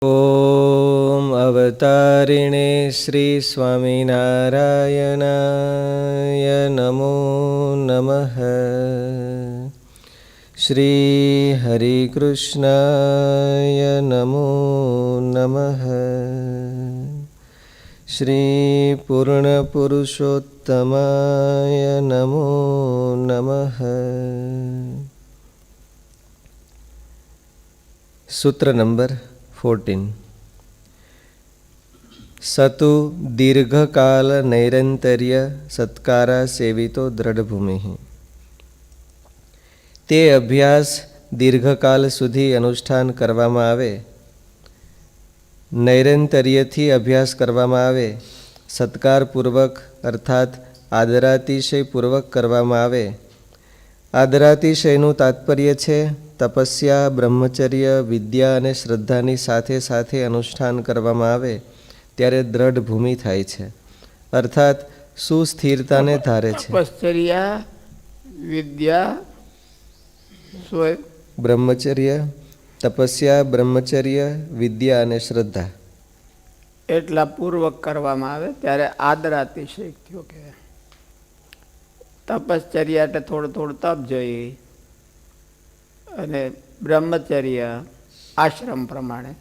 ઓમ અવતારિણે શ્રી સ્વામિનારાયણાય નમો નમઃ. શ્રી હરિકૃષ્ણાય નમો નમઃ. શ્રી પૂર્ણપુરુષોત્તમાય નમો નમઃ. સૂત્ર નંબર 14. સતુ દીર્ઘકાલ નૈરંતર્ય સત્કારા સેવિતો દ્રઢભૂમિ. તે અભ્યાસ દીર્ઘકાલ સુધી અનુષ્ઠાન કરવામાં આવે, નૈરંતર્યથી અભ્યાસ કરવામાં આવે, સત્કારપૂર્વક અર્થાત આદરાતિશયપૂર્વક કરવામાં આવે. આદરાતિશયનું તાત્પર્ય છે તપસ્યા, બ્રહ્મચર્ય, વિદ્યા અને શ્રદ્ધાની સાથે સાથે અનુષ્ઠાન કરવામાં આવે ત્યારે દ્રઢ ભૂમિ થાય છે, અર્થાત સુસ્થિરતાને ધારે છે. તપશ્ચર્યા, વિદ્યા, બ્રહ્મચર્ય, તપસ્યા, બ્રહ્મચર્ય, વિદ્યા અને શ્રદ્ધા એટલા પૂર્વક કરવામાં આવે ત્યારે આદરાતિશય થયો કહેવાય. તપશ્ચર્યા એટલે થોડું થોડું તપ જોઈએ, અને બ્રહ્મચર્ય આશ્રમ પ્રમાણે,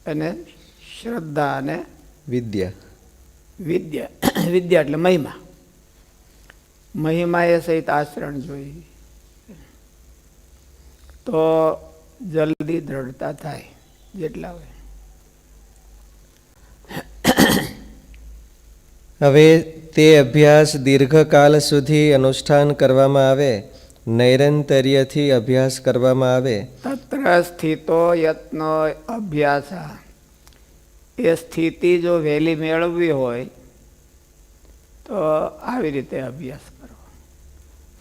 અને શ્રદ્ધા અને વિદ્યા. વિદ્યા એટલે મહિમા એ સહિત આચરણ જોઈએ તો જલ્દી દ્રઢતા થાય જેટલા હોય. હવે તે અભ્યાસ દીર્ઘકાલ સુધી અનુષ્ઠાન કરવામાં આવે, નૈરંતર્યથી અભ્યાસ કરવામાં આવે. તત્ર સ્થિતો યત્નો અભ્યાસ, એ સ્થિતિ જો વહેલી મેળવવી હોય તો આવી રીતે અભ્યાસ કરવો.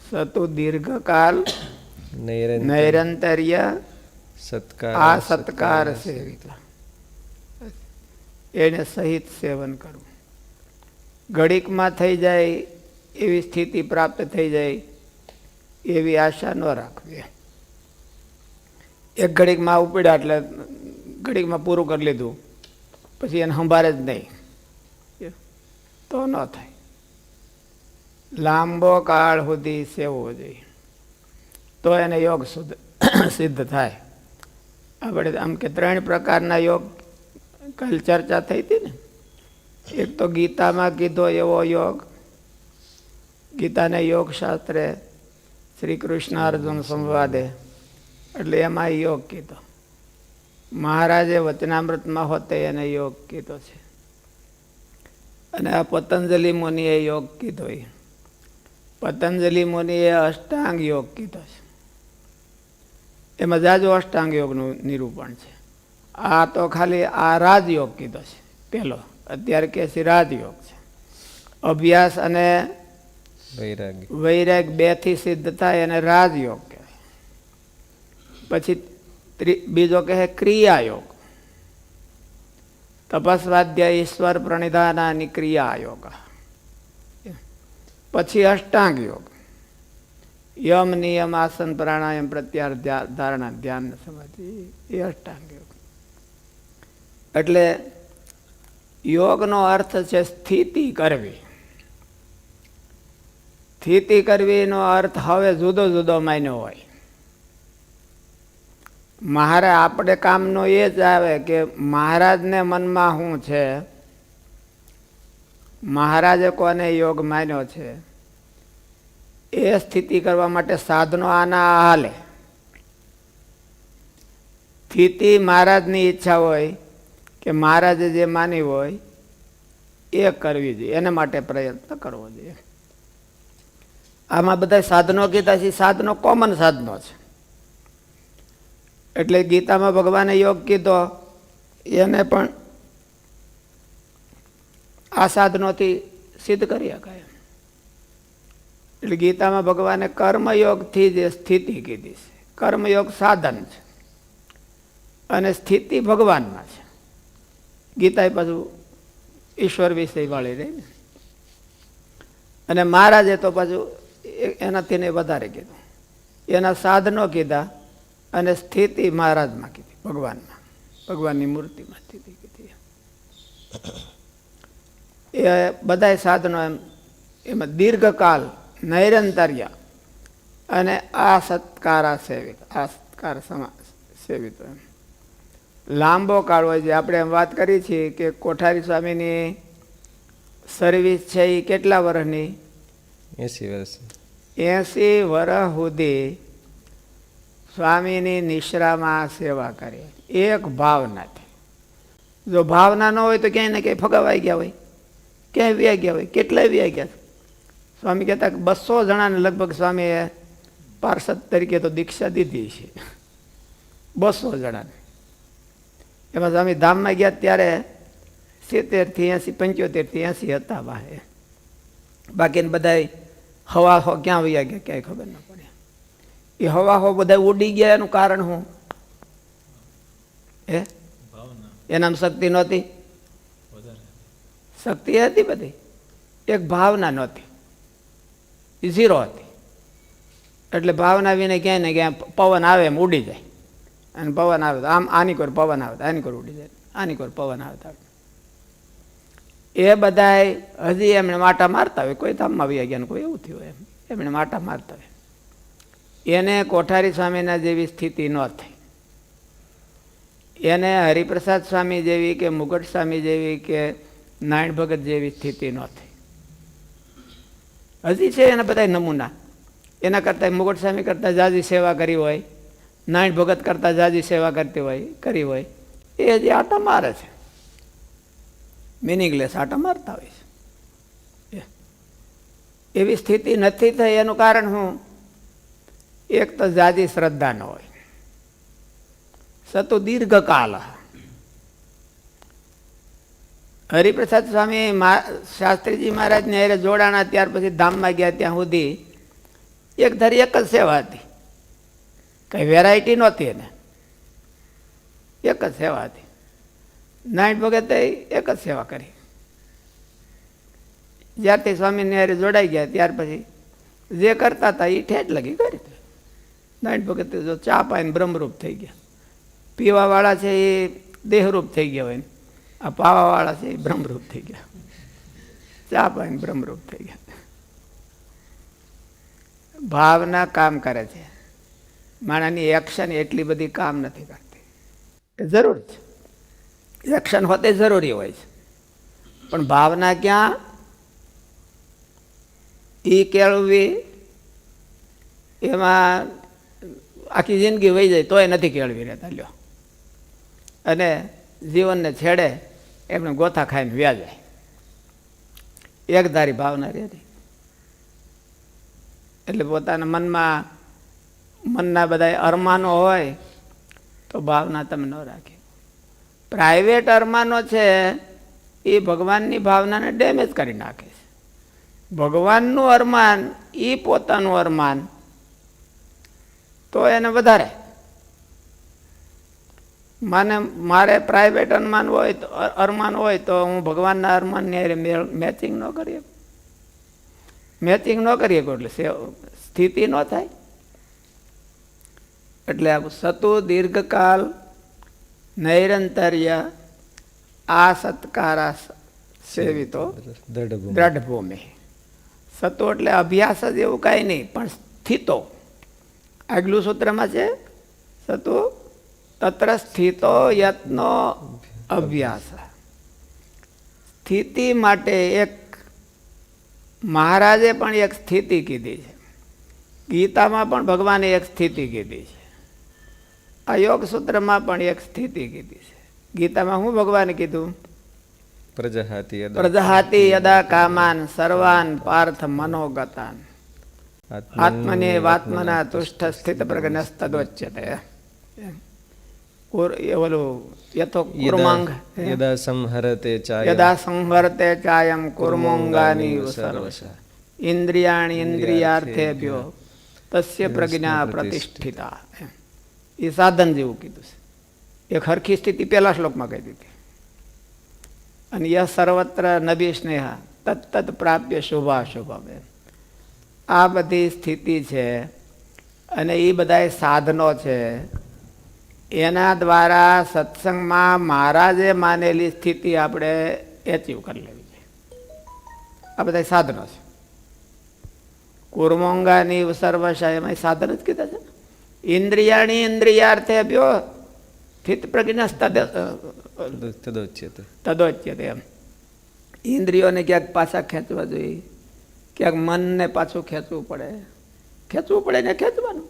સતુ દીર્ઘકાલ નૈરંતર્ય સત્કાર સેવિતા, એને સહિત સેવન કરવું. ઘડીકમાં થઈ જાય એવી સ્થિતિ પ્રાપ્ત થઈ જાય એવી આશા ન રાખવી. એક ઘડીકમાં ઉપડ્યા એટલે ઘડીકમાં પૂરું કરી લીધું પછી એને સંભાળે જ નહીં તો ન થાય. લાંબો કાળ સુધી સેવવો જોઈએ તો એને યોગ સિદ્ધ થાય. આપણે આમ કે 3 પ્રકારના યોગ કાલ ચર્ચા થઈ હતી ને. એક તો ગીતામાં કીધો એવો યોગ, ગીતાને યોગ શાસ્ત્રે શ્રી કૃષ્ણ અર્જુન સંવાદે, એટલે એમાં યોગ કીધો. મહારાજે વચનામૃતમાં હોતે એને યોગ કીધો છે, અને આ પતંજલિ મુનિએ યોગ કીધો. પતંજલિ મુનિએ અષ્ટાંગ યોગ કીધો છે. એમાં જાજો અષ્ટાંગ યોગનું નિરૂપણ છે. આ તો ખાલી આ રાજયોગ કીધો છે પેલો, અત્યારે કે છે રાજયોગ છે. અભ્યાસ અને વૈરાગ 2 થી સિદ્ધ થાય અને રાજયોગ કહેવાય. પછી બીજો કહે ક્રિયાયોગ, તપસ્વાધ્યાય ઈશ્વર પ્રણિધાનાની ક્રિયાયોગ. પછી અષ્ટાંગ યોગ, યમ નિયમ આસન પ્રાણાયામ પ્રત્યાહાર ધારણા ધ્યાન સમાધિ, એ અષ્ટાંગ યોગ. એટલે યોગનો અર્થ છે સ્થિતિ કરવી. સ્થિતિ કરવીનો અર્થ હવે જુદો જુદો માન્યો હોય. મહારાજ આપણે કામનો એ જ આવે કે મહારાજને મનમાં શું છે, મહારાજે કોને યોગ માન્યો છે, એ સ્થિતિ કરવા માટે સાધનો આના હાલે. સ્થિતિ મહારાજની ઈચ્છા હોય કે મહારાજે જે માની હોય એ કરવી જોઈએ, એના માટે પ્રયત્ન કરવો જોઈએ. આમાં બધા સાધનો કીધા છે, સાધનો કોમન સાધનો છે. એટલે ગીતામાં ભગવાને યોગ કીધો એને પણ આ સાધનોથી સિદ્ધ કરી શકાય. એટલે ગીતામાં ભગવાને કર્મયોગથી જે સ્થિતિ કીધી છે, કર્મયોગ સાધન છે અને સ્થિતિ ભગવાનમાં છે. ગીતા પાછું ઈશ્વર વિષય વાળી રહી ને, અને મહારાજે તો પાછું એનાથી ને વધારે કીધું. એના સાધનો કીધા અને સ્થિતિ મહારાજમાં કીધી, ભગવાનમાં. ભગવાનની મૂર્તિમાં સ્થિતિ કીધી. એ બધાય સાધનો એમાં દીર્ઘકાલ નૈરંતર્ય અને આ સત્કારા સેવિત, આ સત્કાર સેવિત એમ લાંબો કાળ હોય છે. આપણે એમ વાત કરી છીએ કે કોઠારી સ્વામીની સર્વિસ છે એ કેટલા વર્ષની? 80 વર્ષ. 80 વર્ષ સુધી સ્વામીની નિશ્રામાં સેવા કરી, એક ભાવનાથી. જો ભાવના ન હોય તો ક્યાંય ને ક્યાંય ફગાવાઈ ગયા હોય, ક્યાંય વ્યા ગયા હોય, કેટલાય વ્યા ગયા. સ્વામી કહેતા કે 200 જણાને લગભગ સ્વામીએ પાર્ષદ તરીકે તો દીક્ષા દીધી છે, 200 જણાને. એમાં સ્વામી ધામમાં ગયા ત્યારે 70 થી 80, 75 થી 80 હતા વાહે. બાકીને બધા હવા હો ક્યાં વયા ગયા ક્યાંય ખબર ન પડે. એ હવા હો બધા ઉડી ગયા, એનું કારણ શું? એનામ શક્તિ નહોતી, શક્તિ હતી બધી, એક ભાવના નહોતી, એ ઝીરો હતી. એટલે ભાવના વિને ક્યાંય ને ક્યાંય પવન આવે એમ ઉડી જાય. અને પવન આવે તો આમ આની કોર પવન આવે, આની કોર ઉડી જાય, આની કોર પવન આવતા. એ બધાય હજી એમણે માટા મારતા હોય, કોઈ ધામમાં વયા ગયા, કોઈ એવું થયું એમ, એમણે માટા મારતા હોય. એને કોઠારી સ્વામીના જેવી સ્થિતિ ન થઈ. એને હરિપ્રસાદ સ્વામી જેવી કે મુગટ સ્વામી જેવી કે નારાયણ ભગત જેવી સ્થિતિ ન થઈ. હજી છે એના બધા નમૂના. એના કરતાં મુગટ સ્વામી કરતાં જાજી સેવા કરી હોય, નારાયણ ભગત કરતાં જાજી સેવા કરી હોય, એ હજી આટા મારે છે, મિનિંગલેસ આટા મારતા હોય છે. એવી સ્થિતિ નથી થઈ. એનું કારણ શું? એક તો જાજી શ્રદ્ધા ન હોય, સતુ દીર્ઘકાલ. હરિપ્રસાદ સ્વામી શાસ્ત્રીજી મહારાજને હારે જોડાણા, ત્યાર પછી ધામમાં ગયા ત્યાં સુધી એક ધારી એક જ સેવા હતી, કઈ વેરાયટી નહોતી એને, એક જ સેવા હતી. નારાયણ ભગતે એક જ સેવા કરી. જ્યારથી સ્વામીને હારે જોડાઈ ગયા ત્યાર પછી જે કરતા હતા એ ઠેઠ લગી કરી. નારાયણ ભગત જો ચા પાઈને બ્રહ્મરૂપ થઈ ગયા, પીવાવાળા છે એ દેહરૂપ થઈ ગયા હોય, આ પાવાવાળા છે એ બ્રહ્મરૂપ થઈ ગયા, ચા પાઈને બ્રહ્મરૂપ થઈ ગયા. ભાવના કામ કરે છે, માણાની એક્શન એટલી બધી કામ નથી કરતી. એ જરૂર છે, એક્શન હોતે જરૂરી હોય છે, પણ ભાવના ક્યાં એ કેળવી, એમાં આખી જિંદગી વહી જાય તોય નથી કેળવી રહેતા. લ્યો, અને જીવનને છેડે એમને ગોથા ખાઈને વ્યા જાય. એકધારી ભાવના રહેતી. એટલે પોતાના મનના બધા અરમાનો હોય તો ભાવના તમે ન રાખી. પ્રાઇવેટ અરમાનો છે એ ભગવાનની ભાવનાને ડેમેજ કરી નાખે છે. ભગવાનનું અરમાન એ પોતાનું અરમાન તો એને વધારે. મારે પ્રાઇવેટ અરમાન હોય તો અરમાન હોય તો હું ભગવાનના અરમાનની હારે મેચિંગ ન કરીએ, મેચિંગ ન કરીએ એટલે સ્થિતિ ન થાય. એટલે સતુ દીર્ઘકાલ નૈરંતર્ય આ સત્કારા સેવિતો દ્રઢ ભૂમિ. સતો એટલે અભ્યાસ જ એવું કાંઈ નહીં, પણ સ્થિતો. આગલું સૂત્રમાં છે સતો તત્ર સ્થિતો યત્નો અભ્યાસ. સ્થિતિ માટે એક મહારાજે પણ એક સ્થિતિ કીધી છે, ગીતામાં પણ ભગવાને એક સ્થિતિ કીધી છે, આ યોગ સૂત્રમાં પણ એક સ્થિતિ કીધી છે. ગીતામાં શું ભગવાને કીધું? પ્રજહાતિ યદા કામાન સર્વાન પાર્થ મનોગતાન આત્મને વાત્મના તુષ્ટ સ્થિત પ્રજ્ઞસ્તદોચ્યતે. ઓલું યથો કુર્માંગ યદા સંહરતે ચાયમ કુર્મોંગાની સર્વશ ઇન્દ્રિયાણી ઇન્દ્રિયાર્થેભ્યો તસ્ય પ્રજ્ઞા પ્રતિષ્ઠિતા. એ સાધન જેવું કીધું છે. એક હરખી સ્થિતિ પહેલા શ્લોકમાં કહી દીધી. અને યહ સર્વત્ર નભી સ્નેહા તત્તત પ્રાપ્ય શુભાશુભમ. આ બધી સ્થિતિ છે અને એ બધા સાધનો છે. એના દ્વારા સત્સંગમાં મહારાજે માનેલી સ્થિતિ આપણે એચીવ કરી લેવી છે. આ બધા સાધનો છે. કુર્મોંગાની સર્વશા એમાં સાધન જ કીધા છે. ઇન્દ્રિયાણી ઇન્દ્રિયાર્થે બ્યો સ્થિત પ્રજ્ઞ તદોચ્યતે. એમ ઇન્દ્રિયોને ક્યાંક પાછા ખેંચવા જોઈએ, ક્યાંક મનને પાછું ખેંચવું પડે ને ખેંચવાનું,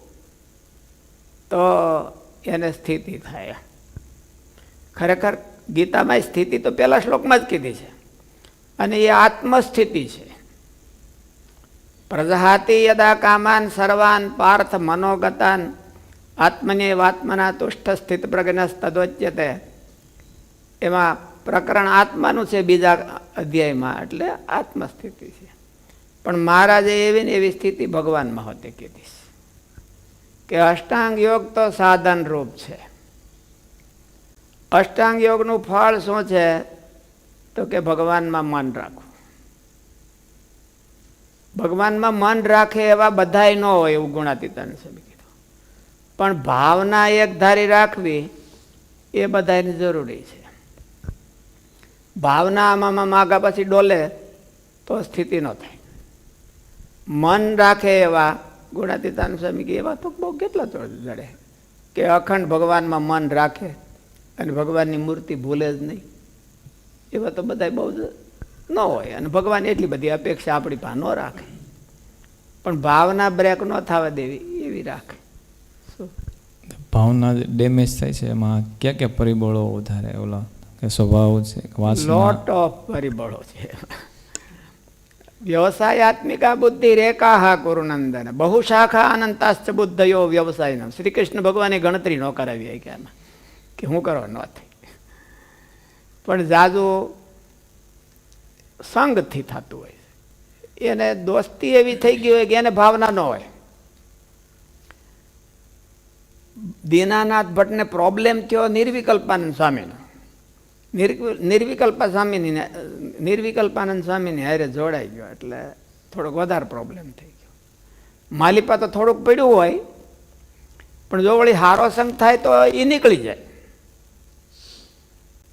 તો એને સ્થિતિ થાય. ખરેખર ગીતામાં સ્થિતિ તો પહેલા શ્લોકમાં જ કીધી છે, અને એ આત્મસ્થિતિ છે. પ્રજહાતિ યદા કામાન સર્વાન પાર્થ મનોગતાન આત્મન્યેવાત્મના તુષ્ટ સ્થિત પ્રજ્ઞ તદોચ્યતે. એમાં પ્રકરણ આત્માનું છે બીજા અધ્યાયમાં, એટલે આત્મસ્થિતિ છે. પણ મહારાજે એવી ને એવી સ્થિતિ ભગવાનમાં હોતે કીધી કે અષ્ટાંગ યોગ તો સાધન રૂપ છે. અષ્ટાંગ યોગનું ફળ શું છે? તો કે ભગવાનમાં મન રાખવું. ભગવાનમાં મન રાખે એવા બધાય ન હોય એવું ગુણાતીતાને સ્વામી કીધું. પણ ભાવના એક ધારી રાખવી એ બધાને જરૂરી છે. ભાવના આમાં માગા પછી ડોલે તો સ્થિતિ ન થાય. મન રાખે એવા ગુણાતીતાન સ્વામી કે એવા તો બહુ કેટલા જડે કે અખંડ ભગવાનમાં મન રાખે અને ભગવાનની મૂર્તિ ભૂલે જ નહીં. એવા તો બધા બહુ ન હોય, અને ભગવાન એટલી બધી અપેક્ષા આપણી પાસે ન રાખે. પણ ભાવના બ્રેક ન થવા દેવી એવી રાખે. ભાવના ડેમેજ થાય છે એમાં ક્યાં ક્યાં પરિબળો વધારે ઓલા કે સ્વભાવ છે, લોટ ઓફ પરિબળો છે. વ્યવસાયાત્મિકા બુદ્ધિ રેખા કુરુનંદન બહુ શાખા અનંતાશ્ચ બુદ્ધયો વ્યવસાય. શ્રી કૃષ્ણ ભગવાને ગણતરી ન કરાવી કે આમાં કે હું કરવા ન થઈ. પણ જાજુ સંગથી થતું હોય, એને દોસ્તી એવી થઈ ગઈ હોય કે એને ભાવના ન હોય. દીનાનાથ ભટ્ટને પ્રોબ્લેમ થયો નિર્વિકલ્પાનંદ સ્વામીનો. નિર્વિકલ્પાનંદ સ્વામીની હારે જોડાઈ ગયો એટલે થોડોક વધારે પ્રોબ્લેમ થઈ ગયો. માલિપા તો થોડુંક પડ્યું હોય, પણ જો વળી હારો સંગ થાય તો એ નીકળી જાય.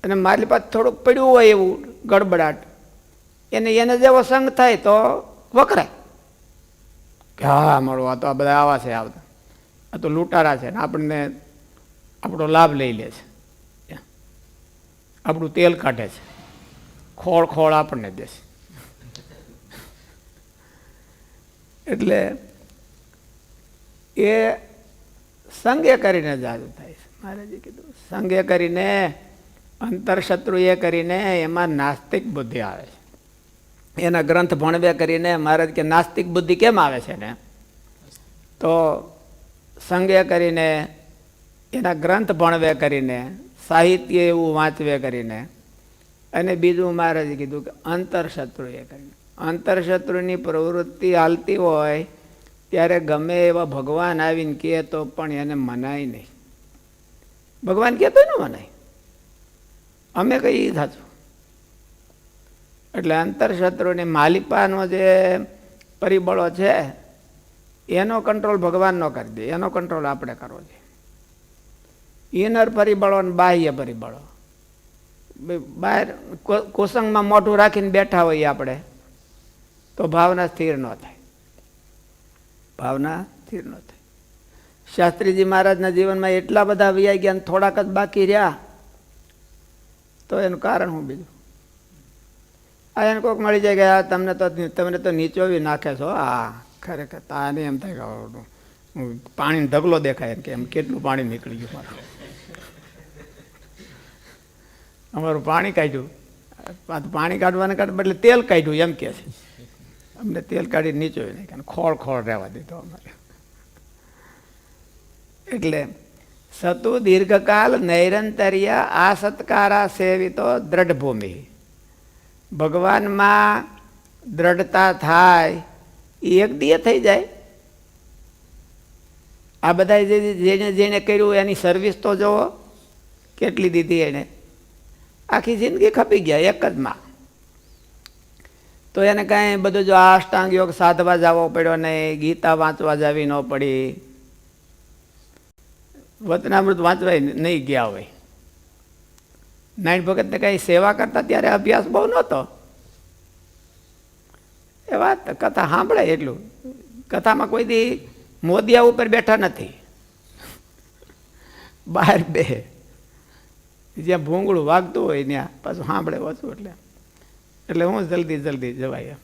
અને માલિપા થોડુંક પડ્યું હોય એવું ગડબડાટ, એને જેવો સંગ થાય તો વકરાય કે હા મળો આ તો આ બધા આવા છે, આવતા આ તો લૂંટારા છે ને આપણને આપણો લાભ લઈ લે છે, આપણું તેલ કાઢે છે, ખોળ ખોળ આપણને દેશે. એટલે એ સંગે કરીને જાજુ થાય છે. મહારાજે કીધું સંગે કરીને, અંતરશત્રુ એ કરીને એમાં નાસ્તિક બુદ્ધિ આવે છે. એના ગ્રંથ ભણવે કરીને મહારાજ કે નાસ્તિક બુદ્ધિ કેમ આવે છે ને, તો સંગે કરીને, એના ગ્રંથ ભણવે કરીને, સાહિત્ય એવું વાંચવે કરીને, અને બીજું મહારાજે કીધું કે અંતરશત્રુ એ કરીને. અંતરશત્રુની પ્રવૃત્તિ હાલતી હોય ત્યારે ગમે એવા ભગવાન આવીને કહે તો પણ એને મનાય નહીં. ભગવાન કહેતો ને મનાય, અમે કઈ થાશું. એટલે અંતરશત્રુની માલિપાનો જે પરિબળો છે એનો કંટ્રોલ ભગવાન ન કરી દે, એનો કંટ્રોલ આપણે કરવો જોઈએ. ઇનર પરિબળો અને બાહ્ય પરિબળો, બહાર કુસંગમાં મોઢું રાખીને બેઠા હોઈએ આપણે તો ભાવના સ્થિર ન થાય. ભાવના સ્થિર ન થાય. શાસ્ત્રીજી મહારાજના જીવનમાં એટલા બધા વ્યાઈ ગયા, થોડાક જ બાકી રહ્યા, તો એનું કારણ હું બીજું આ એને કોઈક મળી જાય કે તમને તો નીચોવી નાખે છો. હા ખરેખર તાને એમ થાય કે પાણીનો ઢગલો દેખાય કે એમ કેટલું પાણી નીકળી ગયું મારું, અમારું પાણી કાઢ્યું. પાણી કાઢવાને બદલે તેલ કાઢ્યું એમ કે છે. અમને તેલ કાઢી નીચોવી નાખે, ખોળ ખોળ રહેવા દીધો અમારે. એટલે સતુ દીર્ઘકાલ નૈરંતર્ય આ સત્કારા સેવિતો દ્રઢ ભૂમિ. ભગવાનમાં દ્રઢતા થાય એ એક દિયે થઈ જાય. આ બધા જેને જેને કર્યું એની સર્વિસ તો જુઓ કેટલી દીધી એને, આખી જિંદગી ખપી ગયા એક જ માં. તો એને કાંઈ બધું જો આ અષ્ટાંગ યોગ સાધવા જવો પડ્યો નહીં, ગીતા વાંચવા જવી ન પડી, વતનામૃત વાંચવાય નહીં ગયા હોય. નારાયણ ભગતને કંઈ સેવા કરતા ત્યારે અભ્યાસ બહુ નહોતો. એ વાત કથા સાંભળે એટલું. કથામાં કોઈ દી મોદિયા ઉપર બેઠા નથી, બહાર બે જ્યાં ભૂંગળું વાગતું હોય ત્યાં પાછું સાંભળે ઓછું. એટલે હું જલ્દી જવાય એમ.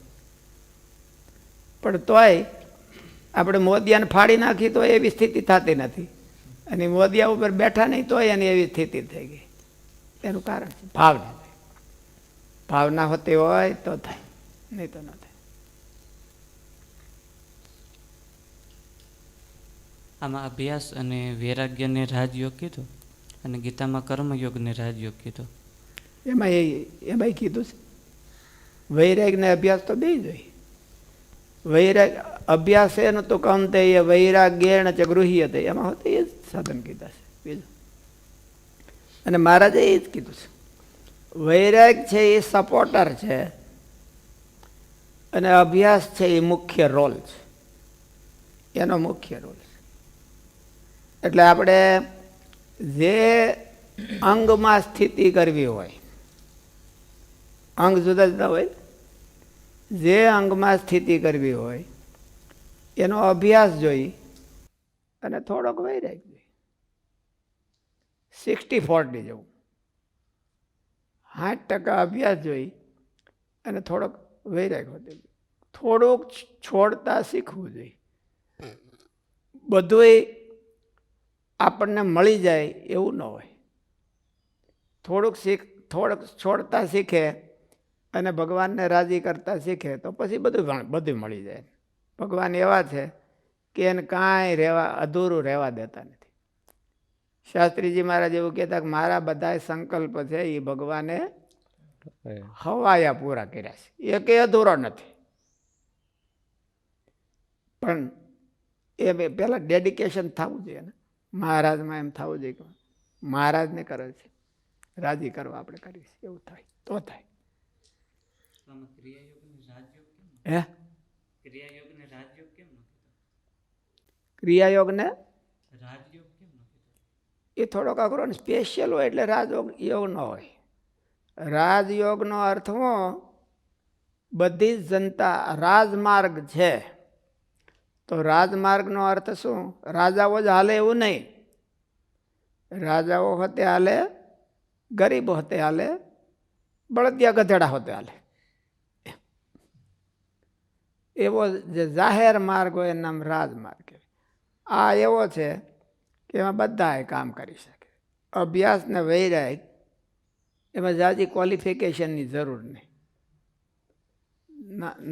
પણ તોય આપણે મોદિયાને ફાડી નાખી તો એવી સ્થિતિ થતી નથી, અને મોદિયા ઉપર બેઠા નહીં તોય એની એવી સ્થિતિ થઈ ગઈ. એનું કારણ છે ભાવના. ભાવના હોતી હોય તો થાય, નહીં તો ન થાય. આમાં અભ્યાસ અને વૈરાગ્યને રાજયોગ કીધું અને ગીતામાં કર્મયોગને રાજયોગ કીધું. એમાં કીધું છે વૈરાગ ને અભ્યાસ તો બે જોઈએ. વૈરાગ અભ્યાસ એનું તો કમતે એ વૈરાગ્યેણ ચ ગૃહ્યતે, એમાં હોતે એ જ સાધન કીધા છે બીજું. અને મહારાજે એ જ કીધું છે વૈરાગ છે એ સપોર્ટર છે અને અભ્યાસ છે એ મુખ્ય રોલ છે, એનો મુખ્ય રોલ છે. એટલે આપણે જે અંગમાં સ્થિતિ કરવી હોય, અંગ જુદા જુદા હોય, જે અંગમાં સ્થિતિ કરવી હોય એનો અભ્યાસ જોઈ અને થોડોક વૈરાગ જોઈ. 60-40 જેવું. 60% અભ્યાસ જોઈ અને થોડોક વૈરાગ હોતો. થોડુંક છોડતા શીખવું જોઈએ. બધુંય આપણને મળી જાય એવું ન હોય. થોડુંક છોડતા શીખે અને ભગવાનને રાજી કરતા શીખે તો પછી બધું મળી જાય. ભગવાન એવા છે કે એને કાંઈ અધૂરું રહેવા દેતા નથી. શાસ્ત્રીજી મહારાજ એવું કહેતા કે મારા બધા સંકલ્પ છે એ ભગવાને હવાયા પૂરા કર્યા છે, એકેય અધૂરો નથી. પણ એ પહેલાં ડેડિકેશન થવું જોઈએ ને. મહારાજમાં એમ થવું જોઈએ કે મહારાજને કરે છે, રાજી કરવા આપણે કરીએ છીએ, એવું થાય તો થાય. હે ક્રિયાયોગને એ થોડોક અઘરો ને સ્પેશિયલ હોય એટલે રાજયોગ ન હોય. રાજયોગનો અર્થમાં બધી જ જનતા રાજમાર્ગ છે. તો રાજમાર્ગનો અર્થ શું? રાજાઓ જ હાલે એવું નહીં. રાજાઓ હોતે હાલે, ગરીબ હોતે હાલે, બળદિયા ગધેડા હોતે હાલે. એવો જે જાહેર માર્ગ હોય એનું નામ રાજમાર્ગ. આ એવો છે કે એમાં બધા કામ કરી શકે. અભ્યાસ ને વૈરાગ એમાં જાજી ક્વોલિફિકેશનની જરૂર નહીં.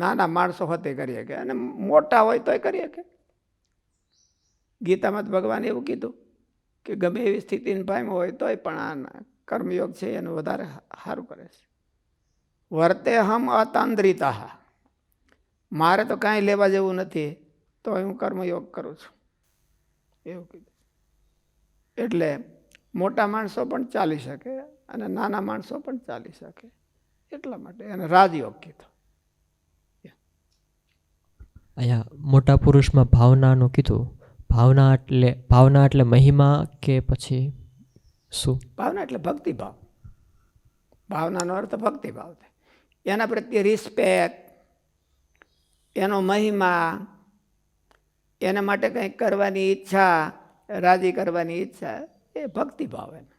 નાના માણસો હોતે કરી શકે અને મોટા હોય તોય કરી શકે. ગીતામાં તો ભગવાન એવું કીધું કે ગમે એવી સ્થિતિને પામ્યો હોય તોય પણ આ કર્મયોગ છે એનું વધારે સારું કરે છે. વર્તે હમ અતાંદ્રિતા, મારે તો કાંઈ લેવા જેવું નથી તો હું કર્મયોગ કરું છું એવું કીધું. એટલે મોટા માણસો પણ ચાલી શકે અને નાના માણસો પણ ચાલી શકે, એટલા માટે એને રાજયોગ કીધો. અહીંયા મોટા પુરુષમાં ભાવનાનું કીધું. ભાવના એટલે મહિમા કે પછી શું? ભાવના એટલે ભક્તિભાવ. ભાવનાનો અર્થ ભક્તિભાવ થાય. એના પ્રત્યે રિસ્પેક્ટ, એનો મહિમા, એના માટે કંઈક કરવાની ઈચ્છા, રાજી કરવાની ઈચ્છા, એ ભક્તિભાવ. એને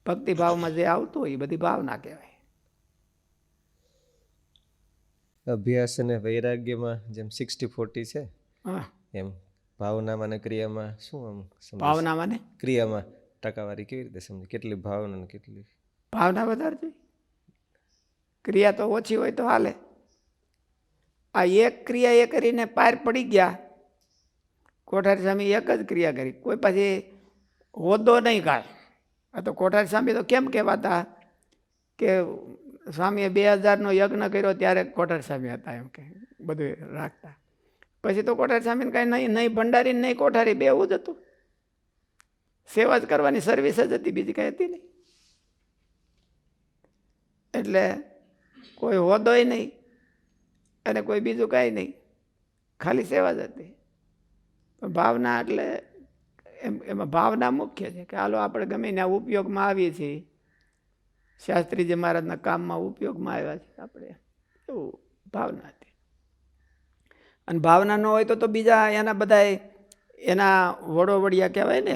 ભક્તિભાવમાં જે આવતું હોય એ બધી ભાવના કહેવાય. અભ્યાસ અને વૈરાગ્યમાં જેમ 60-40 છે હા, એમ ભાવનામાં અને ક્રિયામાં શું આમ ભાવનામાં ને ક્રિયામાં ટકાવારી કેવી રીતે સમજે? કેટલી ભાવના ને કેટલી ભાવના વધારે જોઈએ. ક્રિયા તો ઓછી હોય તો હાલે. આ એક ક્રિયા એ કરીને પાર પડી ગયા. કોઠારી સ્વામી એક જ ક્રિયા કરી, કોઈ પછી હોદ્દો નહીં કાઢે. આ તો કોઠારી સ્વામી તો કેમ કહેવાતા કે સ્વામીએ 2000નો યજ્ઞ કર્યો ત્યારે કોઠારી સ્વામી હતા એમ કે બધું રાખતા. પછી તો કોઠારી સ્વામીને કાંઈ નહીં ભંડારી નહીં કોઠારી બેવું જ હતું. સેવા જ કરવાની સર્વિસ જ હતી, બીજી કાંઈ હતી નહીં. એટલે કોઈ હોદોય નહીં અને કોઈ બીજું કાંઈ નહીં, ખાલી સેવા જ હતી. ભાવના એટલે એમાં ભાવના મુખ્ય છે કે હાલો આપણે ગમે ત્યાં ઉપયોગમાં આવીએ છીએ, શાસ્ત્રીજી મહારાજના કામમાં ઉપયોગમાં આવ્યા છે આપણે, એવું ભાવના હતી. અને ભાવના ન હોય તો બીજા એના બધાય એના વડોવડિયા કહેવાય ને,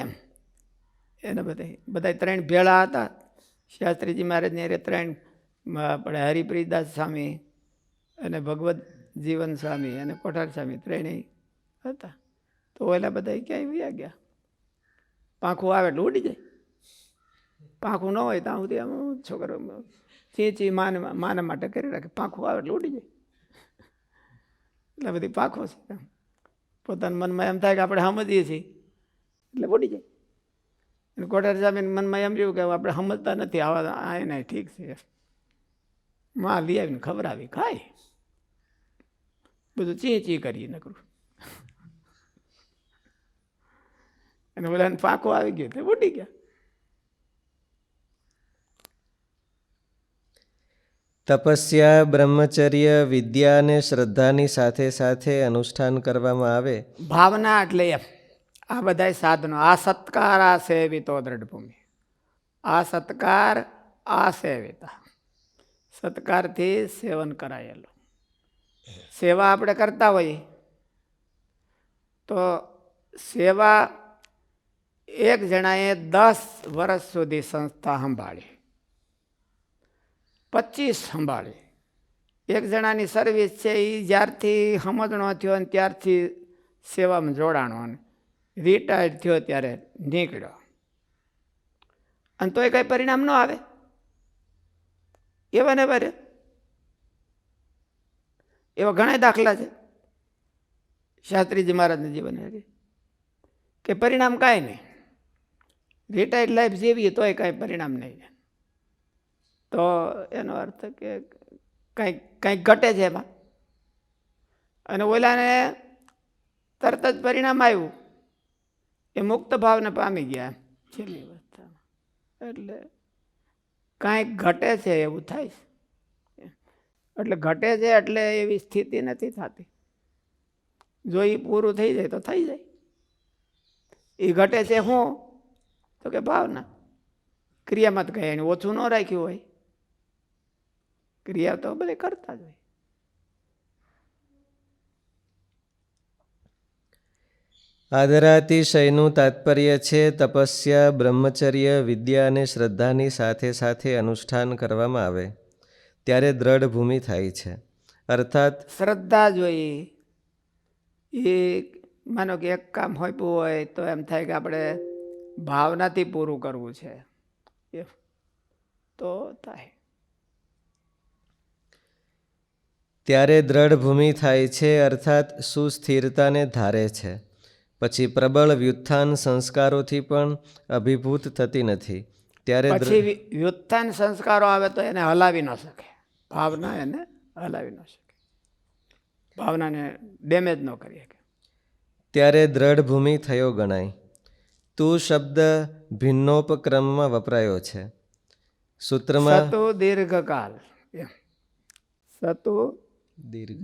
એના બધા ત્રણ ભેળા હતા. શાસ્ત્રીજી મહારાજને એ ત્રણ આપણે હરિપ્રિદાસ સ્વામી અને ભગવત જીવન સ્વામી અને કોઠાર સ્વામી ત્રણેય હતા. તો ઓલા બધા ક્યાંય વયા ગયા. પાંખું આવે એટલે ઉડી જાય, પાંખું ન હોય ત્યાં સુધી આમ છોકરો ચી માના માટે કરી રાખે, પાંખું આવે એટલે ઉડી જાય. એટલે બધી પાંખો છે. પોતાના મનમાં એમ થાય કે આપણે સમજીએ છીએ એટલે ઉડી જાય. અને કોઠાર સ્વામીને મનમાં એમ રહ્યું કે આપણે સમજતા નથી, આવા એને ઠીક છે, માં લઈ આવીને ખવડાવી ખાય, બધું ચી કરીએ નકરું. અને બધાને પાંખો આવી ગયો એટલે ઉડી ગયા. તપસ્યા, બ્રહ્મચર્ય, વિદ્યા અને શ્રદ્ધાની સાથે સાથે અનુષ્ઠાન કરવામાં આવે. ભાવના એટલે એમ આ બધા સાધનો, આ સત્કાર, આ સેવિતો દ્રઢભૂમિ, આ સત્કાર, આ સેવિતા. સત્કારથી સેવન કરાયેલું. સેવા આપણે કરતા હોઈએ તો સેવા એક જણાએ 10 વર્ષ સુધી સંસ્થા સંભાળી, 25 સંભાળી. એક જણાની સર્વિસ છે એ જ્યારથી સમજણો થયો અને ત્યારથી સેવામાં જોડાણો અને રિટાયર્ડ થયો ત્યારે નીકળ્યો, અને તોય કંઈ પરિણામ ન આવે. એવા ને એવા એવા ઘણા દાખલા છે શાસ્ત્રીજી મહારાજના જીવન કે પરિણામ કાંઈ નહીં, રિટાયર્ડ લાઈફ જીવીએ તોય કાંઈ પરિણામ નહીં. તો એનો અર્થ કે કંઈક ઘટે છે એમાં. અને ઓલાને તરત જ પરિણામ આવ્યું, એ મુક્ત ભાવને પામી ગયા છેલ્લી અવસ્થામાં. એટલે કાંઈક ઘટે છે એવું થાય છે. એટલે ઘટે છે એટલે એવી સ્થિતિ નથી થતી. જો એ પૂરું થઈ જાય તો થઈ જાય. એ ઘટે છે શું? તો કે ભાવના. ક્રિયામાં તો કંઈ એને ઓછું ન રાખ્યું હોય, ક્રિયા તો બધે કરતા જ હોય. આદરાતિશયનું તાત્પર્ય છે તપસ્યા, બ્રહ્મચર્ય, વિદ્યા અને શ્રદ્ધાની સાથે સાથે અનુષ્ઠાન કરવામાં આવે ત્યારે દ્રઢ ભૂમિ થાય છે. અર્થાત શ્રદ્ધા જોઈએ. એ માનો કે એક કામ હોપ્યું હોય તો એમ થાય કે આપણે ભાવનાથી પૂરું કરવું છે, તો થાય. ત્યારે દ્રઢ ભૂમિ થાય છે, અર્થાત સુસ્થિરતાને ધારે છે. પછી પ્રબળ વ્યુત્થાન સંસ્કારોથી પણ અભિભૂત થતી નથી. ત્યારે પછી વ્યુત્થાન સંસ્કારો આવે તો એને હલાવી ન શકે. ભાવના એને હલાવી ન શકે, ભાવનાને ડેમેજ ન કરી શકે. ત્યારે દ્રઢ ભૂમિ થયો ગણાય. તું શબ્દ ભિન્નોપક્રમમાં વપરાયો છે. સૂત્રમાં સતુ દીર્ઘકાલ, એમ સતુ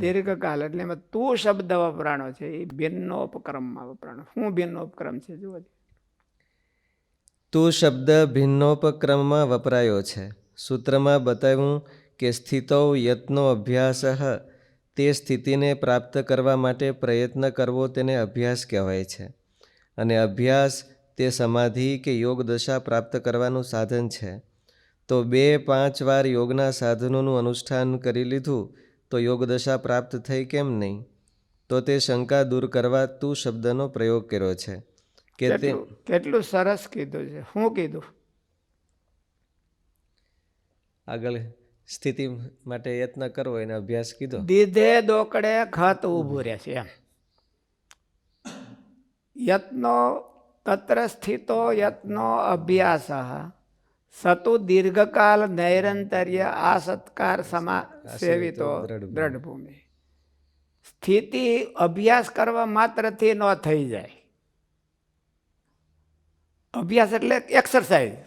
દીર્ઘકાલ એટલે એમાં તું શબ્દ વપરાણો છે એ ભિન્નોપક્રમમાં વપરાણો. શું ભિન્નોપક્રમ છે જુઓ. તું શબ્દ ભિન્નોપક્રમમાં વપરાયો છે. સૂત્રમાં બતાવ્યું કે સ્થિતો યત્નો અભ્યાસ, તે સ્થિતિને પ્રાપ્ત કરવા માટે પ્રયત્ન કરવો તેને અભ્યાસ કહેવાય છે. અને અભ્યાસ તે સમાધિ કે યોગ દશા પ્રાપ્ત કરવાનું સાધન છે. તો 2-5 વાર યોગના સાધનોનું અનુષ્ઠાન કરી લીધું તો યોગ દશા પ્રાપ્ત થઈ કેમ નહીં? તો તે શંકા દૂર કરવા તું શબ્દનો પ્રયોગ કર્યો છે કે તે કેટલું સરસ કીધું છે. શું કીધું? આગળ સ્થિતિ માટે યત્ન કરવો એને અભ્યાસ કીધો. દીધે દોકડે ખત ઊભું રહે છે એમ. યત્નો તત્ર સ્થિતો યત્નો અભ્યાસ સતુ દીર્ઘકાલ નૈરંતર્ય આ સત્કાર સેવિતો દ્રઢ ભૂમિ. સ્થિતિ અભ્યાસ કરવા માત્રથી ન થઈ જાય. અભ્યાસ એટલે એક્સરસાઇઝ.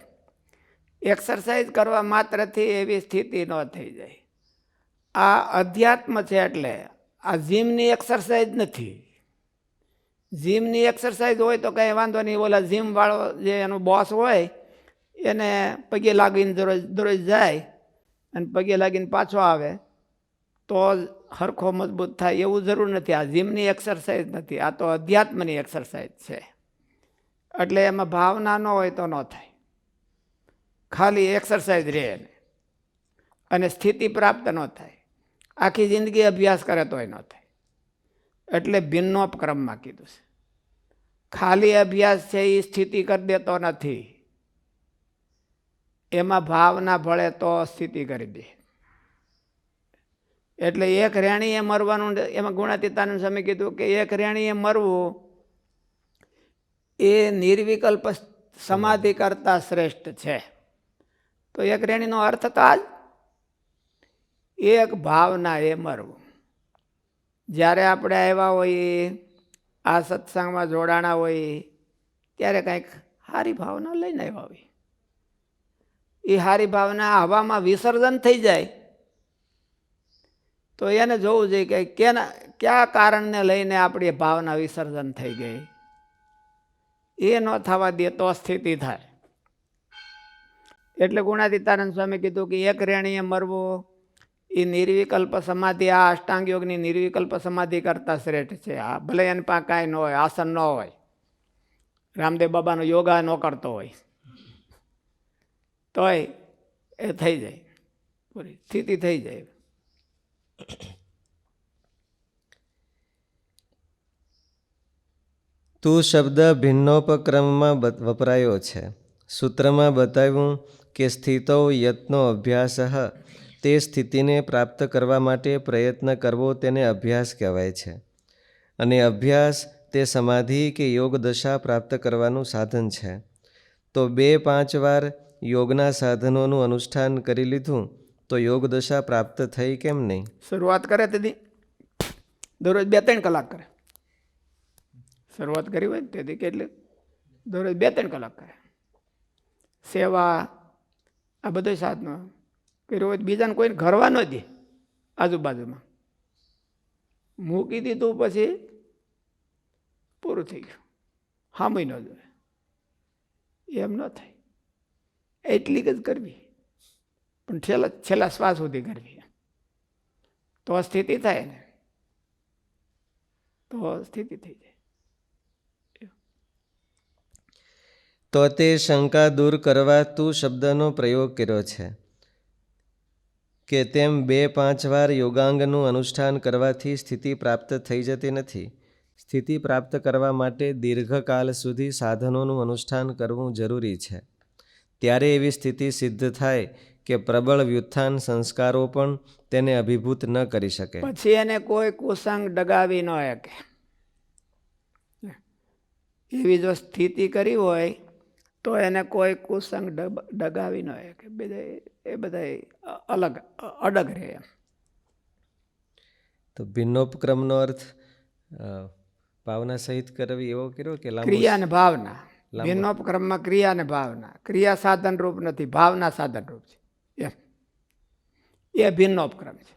એક્સરસાઇઝ કરવા માત્રથી એવી સ્થિતિ ન થઈ જાય. આ અધ્યાત્મ છે એટલે આ જીમની એક્સરસાઇઝ નથી. જીમની એક્સરસાઇઝ હોય તો કંઈ વાંધો નહીં. ઓલા જીમવાળો જે એનો બોસ હોય એને પગે લાગીને દરરોજ જાય અને પગે લાગીને પાછો આવે તો હરખો મજબૂત થાય એવું જરૂર નથી. આ જીમની એક્સરસાઇઝ નથી, આ તો અધ્યાત્મની એક્સરસાઇઝ છે. એટલે એમાં ભાવના ન હોય તો ન થાય, ખાલી એક્સરસાઇઝ રહે અને સ્થિતિ પ્રાપ્ત ન થાય. આખી જિંદગી અભ્યાસ કરે તોય ન થાય. એટલે ભિન્નોપક્રમમાં કીધું છે. ખાલી અભ્યાસ છે એ સ્થિતિ કરી દેતો નથી, એમાં ભાવના ભળે તો સ્થિતિ કરી દે. એટલે એક રેણીએ મરવાનું, એમાં ગુણાતીતાનંદ સ્વામી કીધું કે એક રેણીએ મરવું એ નિર્વિકલ્પ સમાધિ કરતા શ્રેષ્ઠ છે. તો એક રેણીનો અર્થ તો આજ એક ભાવના એ મરવું. જ્યારે આપણે આવ્યા હોઈએ, આ સત્સંગમાં જોડાણા હોઈએ, ત્યારે કંઈક સારી ભાવના લઈને આવ્યા હોય. એ સારી ભાવના હવામાં વિસર્જન થઈ જાય તો એને જોવું જોઈએ કે કયા કારણને લઈને આપણી ભાવના વિસર્જન થઈ ગઈ. એ ન થવા દે તો સ્થિતિ થાય. એટલે ગુણાતીતાનંદ સ્વામી કીધું કે એક રેણીએ મરવું એ નિર્વિકલ્પ સમાધિ, આ અષ્ટાંગ યોગની નિર્વિકલ્પ સમાધિ કરતા શ્રેષ્ઠ છે. આ ભલે એને પાસે કાંઈ ન હોય, આસન ન હોય, રામદેવ બાબાનો યોગા ન કરતો હોય, તોય એ થઈ જાય, પૂરી સ્થિતિ થઈ જાય. તું શબ્દ ભિન્નોપક્રમમાં વપરાયો છે. સૂત્રમાં બતાવ્યું કે સ્થિતો યત્નો અભ્યાસ, તે સ્થિતિને પ્રાપ્ત કરવા માટે પ્રયત્ન કરવો તેને અભ્યાસ કહેવાય છે. અને અભ્યાસ તે સમાધિ કે યોગ દશા પ્રાપ્ત કરવાનું સાધન છે. તો 2-5 વાર યોગના સાધનોનું અનુષ્ઠાન કરી લીધું તો યોગ દશા પ્રાપ્ત થઈ કેમ નહીં? શરૂઆત કરે તેથી દરરોજ 2-3 કલાક કરે. શરૂઆત કરી હોય તેથી કેટલી દરરોજ 2-3 કલાક કરે. સેવા આ બધું સાધનો કર્યું હોય, બીજાને કોઈને ઘરવા ન દે. આજુબાજુમાં મૂકી દીધું પછી પૂરું થઈ ગયું, હામય ન જોઈએ. એમ ન થાય, એટલી જ કરવી, પણ છેલ્લા શ્વાસ સુધી કરવી. તો સ્થિતિ થાય ને, તો સ્થિતિ થઈ જાય. તો તે શંકા દૂર કરવા તું શબ્દનો પ્રયોગ કર્યો છે કે તેમ 2-5 વાર યોગાંગનું અનુષ્ઠાન કરવાથી સ્થિતિ પ્રાપ્ત થઈ જતી નથી. સ્થિતિ પ્રાપ્ત કરવા માટે દીર્ઘકાલ સુધી સાધનોનું અનુષ્ઠાન કરવું જરૂરી છે. ત્યારે એવી સ્થિતિ સિદ્ધ થાય કે પ્રબળ વ્યુત્થાન સંસ્કારો પણ તેને અભિભૂત ન કરી શકે. પછી એને કોઈ કુસંગ ડગાવી ન શકે. એવી જો સ્થિતિ કરી હોય તો એને કોઈ કુસંગ ડગાવી ન શકે. એ બધા અડગ રહે. તો ભિન્નોપક્રમનો અર્થ ભાવના સહિત કરવી એવો કર્યો કે ક્રિયા ને ભાવના? ભિન્નોપક્રમમાં ક્રિયા ને ભાવના. ક્રિયા સાધન રૂપ નથી, ભાવના સાધન રૂપ છે. એ ભિન્નોપક્રમ છે.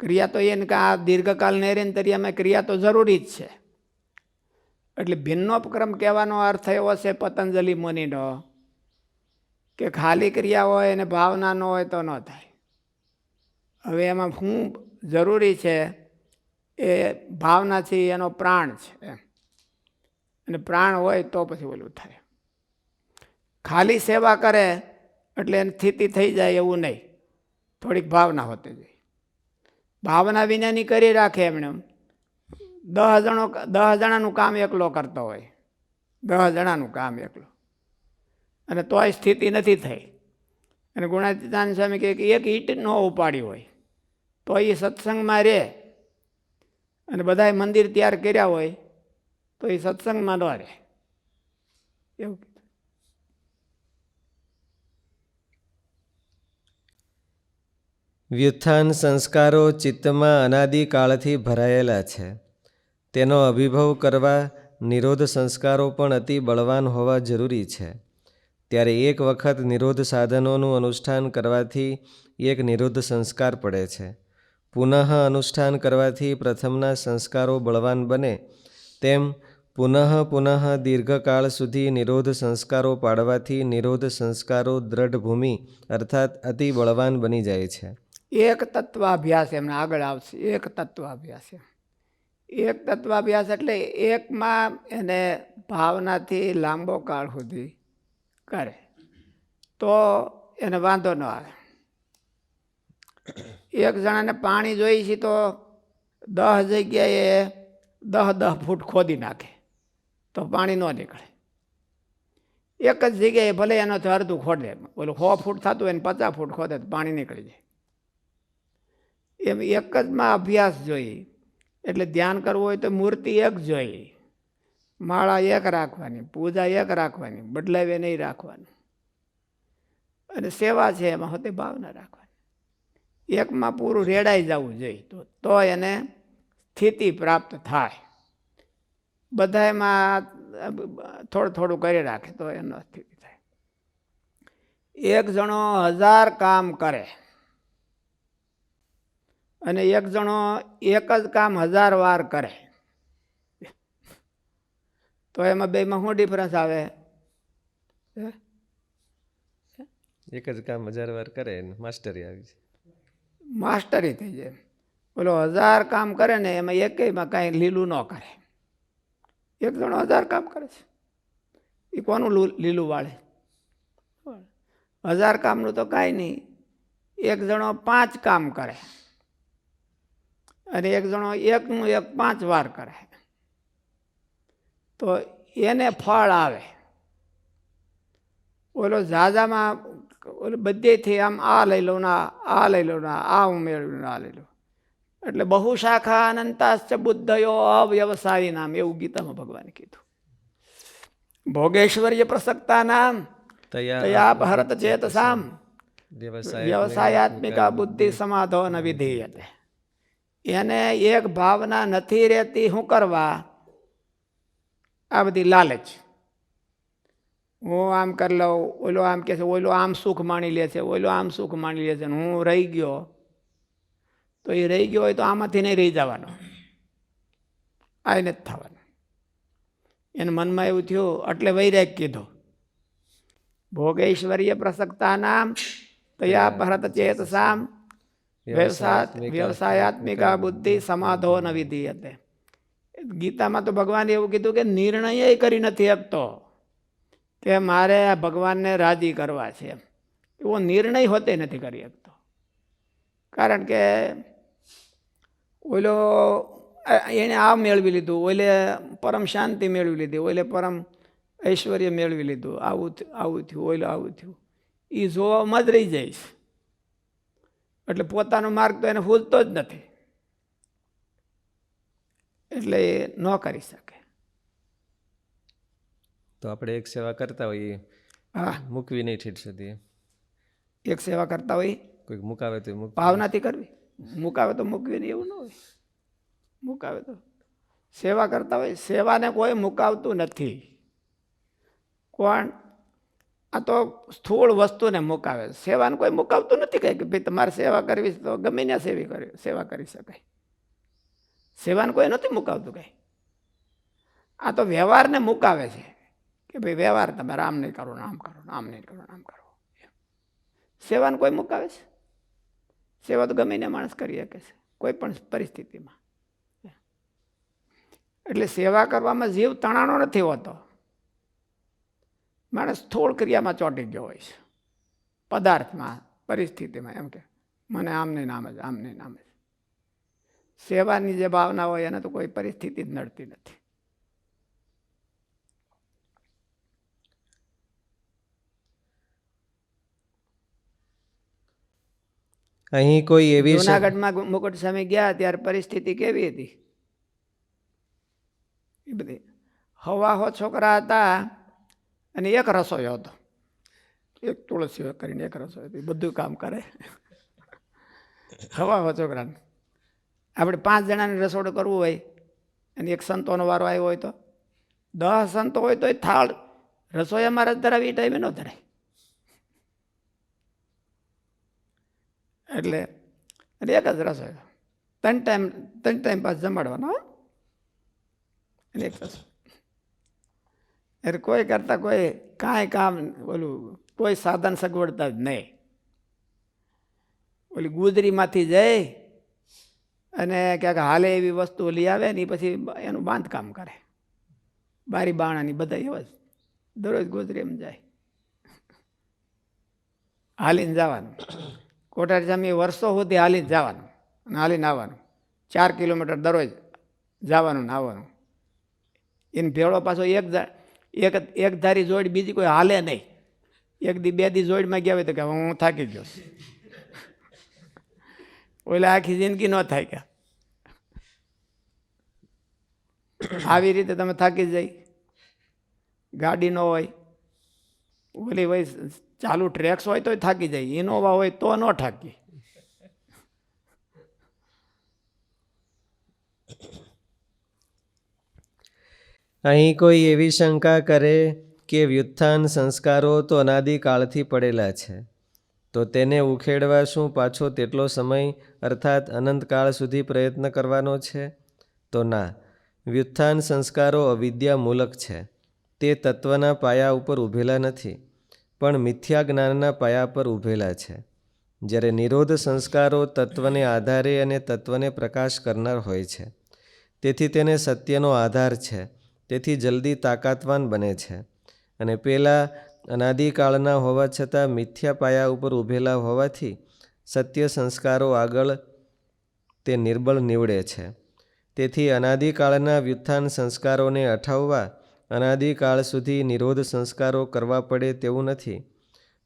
ક્રિયા તો એને કે આ દીર્ઘકાલ નૈરંતર્યમાં ક્રિયા તો જરૂરી જ છે. એટલે ભિન્નોપક્રમ કહેવાનો અર્થ એવો છે પતંજલિ મુનિનો કે ખાલી ક્રિયા હોય અને ભાવના ન હોય તો ન થાય. હવે એમાં શું જરૂરી છે? એ ભાવના છે, એનો પ્રાણ છે, અને પ્રાણ હોય તો પછી ઓલું થાય. ખાલી સેવા કરે એટલે એની સ્થિતિ થઈ જાય એવું નહીં, થોડીક ભાવના હોતી જોઈએ. ભાવના વિનાની કરી રાખે એમણે 10 જણાનું કામ એકલો કરતો હોય, 10 જણાનું કામ એકલો, અને તોય સ્થિતિ નથી થઈ. અને ગુણાતીતાનંદ સ્વામી કહે કે એક ઈંટ ન ઉપાડી હોય તો એ સત્સંગમાં રહે, અને બધાએ મંદિર તૈયાર કર્યા હોય તો એ સત્સંગમાં ન રહે. એવું વ્યુત્થાન સંસ્કારો ચિત્તમાં અનાદિકાળથી ભરાયેલા છે. તેનો અભિભવ કરવા નિરોધ સંસ્કારો પણ અતિ બળવાન હોવા જરૂરી છે. ત્યારે એક વખત નિરોધ સાધનોનું અનુષ્ઠાન કરવાથી એક નિરોધ સંસ્કાર પડે છે. પુનઃ અનુષ્ઠાન કરવાથી પ્રથમના સંસ્કારો બળવાન બને, તેમ પુનઃ પુનઃ દીર્ઘકાળ સુધી નિરોધ સંસ્કારો પાડવાથી નિરોધ સંસ્કારો દ્રઢ ભૂમિ અર્થાત અતિ બળવાન બની જાય છે. એક તત્વાભ્યાસ એમને આગળ આવશે. એક તત્વાભ્યાસ. એક તત્વાભ્યાસ એટલે એકમાં એને ભાવનાથી લાંબો કાળ સુધી કરે તો એને વાંધો ન આવે. એક જણાને પાણી જોઈએ છે તો 10 જગ્યાએ 10 ફૂટ ખોદી નાખે તો પાણી ન નીકળે. એક જ જગ્યાએ ભલે એનાથી અડધું ખોદે, ઓલું 100 ફૂટ થતું હોય ને 50 ફૂટ ખોદે તો પાણી નીકળી જાય. એમ એક જમાં અભ્યાસ જોઈએ. એટલે ધ્યાન કરવું હોય તો મૂર્તિ એક જોઈએ, માળા એક રાખવાની, પૂજા એક રાખવાની, બદલાવે નહીં રાખવાનું. અને સેવા છે એમાં હોતી ભાવના રાખવાની. એકમાં પૂરું રેડાઈ જવું જોઈએ તો એને સ્થિતિ પ્રાપ્ત થાય. બધામાં થોડું થોડું કરી રાખે તો એનો સ્થિતિ થાય. એક જણો 1000 કામ કરે અને એક જણો એક જ કામ 1000 વાર કરે તો એમાં બેમાં શું ડિફરન્સ આવે? એક જ કામ 1000 વાર કરે ને માસ્ટરી આવી છે. માસ્ટરી થઈ જાય. બોલો 1000 કામ કરે ને એમાં એકેયમાં કાંઈ લીલું ન કરે. એક જણો 1000 કામ કરે છે, એ કોનું લીલું વાળે? 1000 કામનું તો કાંઈ નહીં. એક જણો 5 કામ કરે અને એક જણો એકનું એક 5 વાર કરે તો એને ફળ આવે. ઓલો ઝાઝામાં ઓલો બધેથી આમ આ લઈ લો ને આ લઈ લો ને આ હું મેળવ્યું ને આ લઈ લો. એટલે બહુ શાખા અનંતાશ્ચ બુદ્ધયો અવ્યવસાયી નામ, એવું ગીતામાં ભગવાને કીધું. ભોગેશ્વર્ય પ્રસક્તા નામ તયા ભરત ચેતસામ વ્યવસાયાત્મિકા બુદ્ધિ સમાધો ન વિધીયતે. એને એક ભાવના નથી રહેતી. શું કરવા? આ બધી લાલચ. હું આમ કરી લઉં, ઓલો આમ કહે છે, ઓલો આમ સુખ માણી લે છે, ઓલો આમ સુખ માણી લે છે, હું રહી ગયો તો એ રહી ગયો હોય તો આમાંથી નહીં રહી જવાનો, આ નથી થવાનું. એને મનમાં એવું થયું એટલે વૈરાગ કીધો. ભોગેશ્વર્ય પ્રસક્તા નામ તયા ભરત ચેતસામ વ્યવસાયાત્મિકા બુદ્ધિ સમાધો ન વિધીયતે. ગીતામાં તો ભગવાને એવું કીધું કે નિર્ણય કરી નથી શકતો કે મારે આ ભગવાનને રાજી કરવા છે. એવો નિર્ણય હોતે નથી કરી શકતો. કારણ કે ઓલો એને આ મેળવી લીધું, ઓલે પરમ શાંતિ મેળવી લીધી, ઓલે પરમ ઐશ્વર્ય મેળવી લીધું, આવું થયું, ઓલે આવું થયું. એ જોવામાં જ રહી જઈશ. એટલે પોતાનો માર્ગ તો એને ભૂલતો જ નથી. એટલે એ ન કરી શકે. તો આપણે એક સેવા કરતા હોઈએ, હા, મૂકવી નહીં ઠીક સુધી. એક સેવા કરતા હોય કોઈક મુકાવે તો ભાવનાથી કરવી, મુકાવે તો મૂકવી નહીં એવું ન હોય. મુકાવે તો સેવા કરતા હોય. સેવાને કોઈ મુકાવતું નથી. કોણ? આ તો સ્થૂળ વસ્તુને મુકાવે. સેવાને કોઈ મુકાવતું નથી. કહે કે ભાઈ તમારે સેવા કરવી તો ગમે ત્યાં સેવા કરી શકાય. સેવાને કોઈ નથી મુકાવતું કંઈ. આ તો વ્યવહારને મુકાવે છે કે ભાઈ વ્યવહાર તમે આમ નહીં કરો, આમ કરો, આમ નહીં કરો, આમ કરો. સેવાને કોઈ મુકાવે છે? સેવા તો ગમે ત્યાં માણસ કરી શકે છે કોઈ પણ પરિસ્થિતિમાં. એટલે સેવા કરવામાં જીવ તણાનો નથી હોતો. માણસ સ્થૂળ ક્રિયામાં ચોંટી ગયો હોય છે, પદાર્થમાં, પરિસ્થિતિમાં. એમ કે મને આમ નહીં નામ જ, આમ નહીં નામ જ. સેવાની જે ભાવના હોય એને તો કોઈ પરિસ્થિતિ જ નડતી નથી. અહીં કોઈ એવી જુનાગઢમાં મુકુટ સ્વામી ગયા ત્યારે પરિસ્થિતિ કેવી હતી? એ બધી હવાહો છોકરા હતા અને એક રસોઈ હતો, એક તુલસી કરીને એક રસોઈ હતી, બધું કામ કરે. હવાહો છોકરાને આપણે 5 જણાને રસોડું કરવું હોય અને એક સંતોનો વારો આવ્યો હોય તો 10 સંતો હોય તો એ થાળ રસોઈ અમારે જ ધરાવી, એ ટાઈમે ન ધરાય. એટલે અને એક જ રસોઈ, 3 ટાઈમ પાસ જમાડવાનો. અને એક રસોઈ એટલે કોઈ કરતાં કોઈ કાંઈ કામ ઓલું કોઈ સાધન સગવડતા જ નહીં. ઓલી ગુજરીમાંથી જઈ અને ક્યાંક હાલે એવી વસ્તુ લઈ આવે ને એ પછી એનું બાંધકામ કરે. બારી બાણાની બધા એવા જ દરરોજ ગોદરી એમ જાય, હાલીને જવાનું. કોઠારી સામે વર્ષો સુધી હાલીને જવાનું અને હાલીને આવવાનું. 4 કિલોમીટર દરરોજ જવાનું ને આવવાનું. એને ભેળો પાછો એક ધારી જોડ બીજી કોઈ હાલે નહીં. 1 દી 2 દી જોડમાં ગયા હોય તો કે હું થાકી ગયો. ઓલા આખી જિંદગી ન થાય કે આવી રીતે તમે થાકી જાય. ગાડી ન હોય, ઓલી હોય ચાલુ ટ્રેક્સ હોય તો થાકી જાય, ઇનોવા હોય તો ન થાકી. અહીં કોઈ એવી શંકા કરે કે વ્યુત્થાન સંસ્કારો તો અનાદિકાળથી પડેલા છે, તો તેને ઉખેડવા શું પાછો તેટલો સમય અર્થાત અનંતકાળ સુધી પ્રયત્ન કરવાનો છે? તો ના, વ્યુત્થાન સંસ્કારો અવિદ્યા મૂલક છે. તે તત્વના પાયા ઉપર ઊભેલા નથી, પણ મિથ્યા જ્ઞાનના પાયા પર ઊભેલા છે. જ્યારે નિરોધ સંસ્કારો તત્વને આધારે અને તત્વને પ્રકાશ કરનાર હોય છે, તેથી તેને સત્યનો આધાર છે, તેથી જલ્દી તાકાતવાન બને છે. અને પેલા અનાદિકાળના હોવા છતાં મિથ્યા પાયા ઉપર ઊભેલા હોવાથી સત્ય સંસ્કારો આગળ તે નિર્બળ નીવડે છે. તેથી અનાદિકાળના વ્યુત્થાન સંસ્કારોને અઠાવવા અનાદિકાળ સુધી નિરોધ સંસ્કારો કરવા પડે તેવું નથી,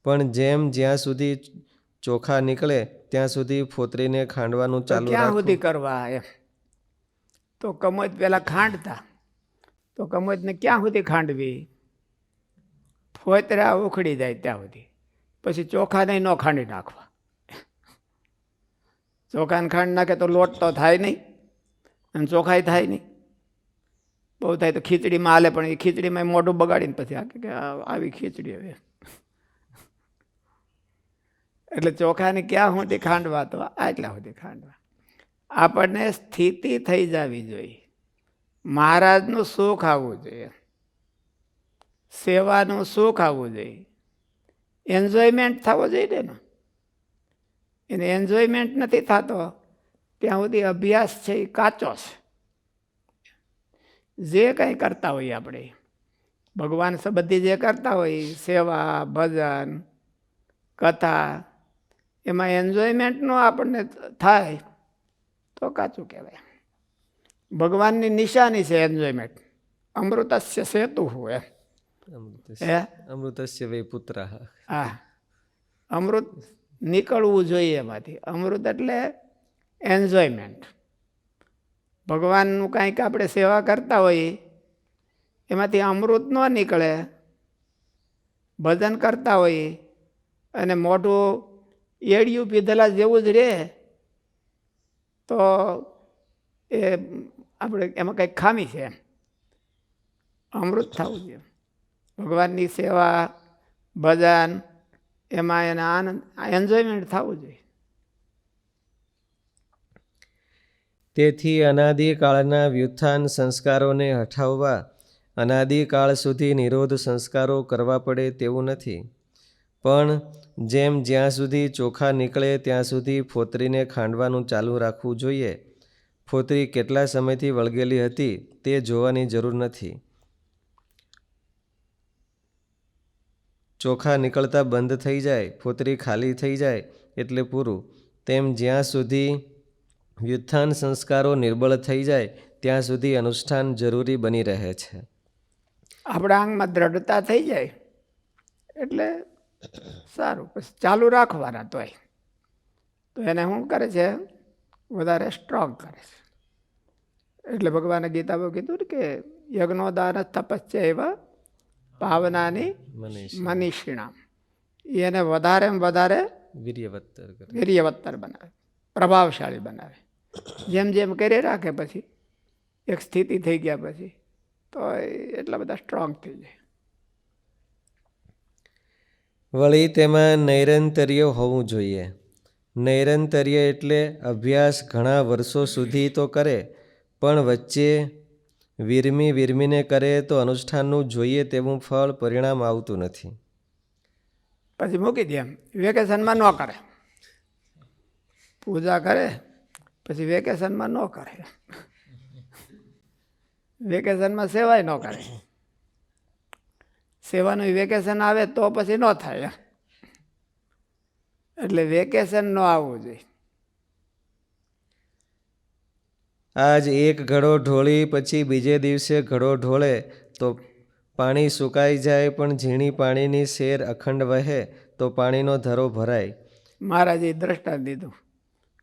પણ જેમ જ્યાં સુધી ચોખા નીકળે ત્યાં સુધી ફોતરીને ખાંડવાનું ચાલુ ક્યાં સુધી રાખવું. કરવા એમ? તો કમોદ પેલા ખાંડતા, તો કમોદને ક્યાં સુધી ખાંડવી? ફોતરા ઉખડી જાય ત્યાં સુધી. પછી ચોખાને ન ખાંડી નાખવા. ચોખાને ખાંડ નાખે તો લોટ તો થાય નહીં અને ચોખાઈ થાય નહીં. બહુ થાય તો ખીચડીમાં હાલે, પણ એ ખીચડીમાં મોઢું બગાડીને પછી આ કે આવી ખીચડી હવે. એટલે ચોખાને ક્યાં સુધી ખાંડવા? તો આટલા સુધી ખાંડવા. આપણને સ્થિતિ થઈ જવી જોઈએ, મહારાજનું સુખ આવવું જોઈએ, સેવાનું સુખ આવવું જોઈએ, એન્જોયમેન્ટ થવો જોઈએ ને. એને એન્જોયમેન્ટ નથી થતો ત્યાં સુધી અભ્યાસ છે એ કાચો છે. જે કંઈ કરતા હોઈએ આપણે, ભગવાન સંબંધી જે કરતા હોય, સેવા, ભજન, કથા, એમાં એન્જોયમેન્ટનો આપણને થાય તો કાચું કહેવાય. ભગવાનની નિશાની છે એન્જોયમેન્ટ. અમૃતસ્ય સેતુ હોય અમૃતસ્ય વૈ પુત્રઃ. હા, અમૃત નીકળવું જોઈએ એમાંથી. અમૃત એટલે એન્જોયમેન્ટ. ભગવાનનું કાંઈક આપણે સેવા કરતા હોઈએ એમાંથી અમૃત ન નીકળે, ભજન કરતા હોઈએ અને મોઢું એડિયું પીધેલા જેવું જ રહે તો એ આપણે એમાં કંઈક ખામી છે. અમૃત થવું જોઈએ. ભગવાનની સેવા, ભજન, એમાં એના આનંદ, એન્જોયમેન્ટ થવું જોઈએ. તેથી અનાદિકાળના વ્યુત્થાન સંસ્કારોને હઠાવવા અનાદિકાળ સુધી નિરોધ સંસ્કારો કરવા પડે તેવું નથી, પણ જેમ જ્યાં સુધી ચોખા નીકળે ત્યાં સુધી ફોતરીને ખાંડવાનું ચાલુ રાખવું જોઈએ. ફોતરી કેટલા સમયથી વળગેલી હતી તે જોવાની જરૂર નથી. ચોખા નીકળતા બંધ થઈ જાય, ફોતરી ખાલી થઈ જાય એટલે પૂરું. તેમ જ્યાં સુધી વ્યુત્થાન સંસ્કારો નિર્બળ થઈ જાય ત્યાં સુધી અનુષ્ઠાન જરૂરી બની રહે છે. આપણા આંગમાં દ્રઢતા થઈ જાય એટલે સારું, પછી ચાલુ રાખવાના તોય તો એને શું કરે છે? વધારે સ્ટ્રોંગ કરે છે. એટલે ભગવાને ગીતામાં કીધું ને કે યજ્ઞોદાન તપસ્યા એવા ભાવનાની મનીષિણામ. એને વધારે વીર્યવત્તર બનાવે, પ્રભાવશાળી બનાવે. જેમ જેમ કરી રાખે પછી એક સ્થિતિ થઈ ગયા પછી તો એટલા બધા સ્ટ્રોંગ થઈ જાય. વળી તેમાં નૈરંતર્ય હોવું જોઈએ. નૈરંતર્ય એટલે અભ્યાસ ઘણા વર્ષો સુધી તો કરે, પણ વચ્ચે વીરમીને કરે તો અનુષ્ઠાનનું જોઈએ તેવું ફળ પરિણામ આવતું નથી. પછી મૂકી દે. એમ વેકેશનમાં ન કરે, પૂજા કરે પછી વેકેશનમાં ન કરે, વેકેશનમાં સેવાય ન કરે. સેવાનું વેકેશન આવે તો પછી ન થાય. એટલે વેકેશન ન આવવું જોઈએ. આજ એક ઘડો ઢોળી પછી બીજે દિવસે ઘડો ઢોળે તો પાણી સુકાઈ જાય, પણ ઝીણી પાણીની શેર અખંડ વહે તો પાણીનો ધરો ભરાય. મહારાજે દ્રષ્ટાંત દીધું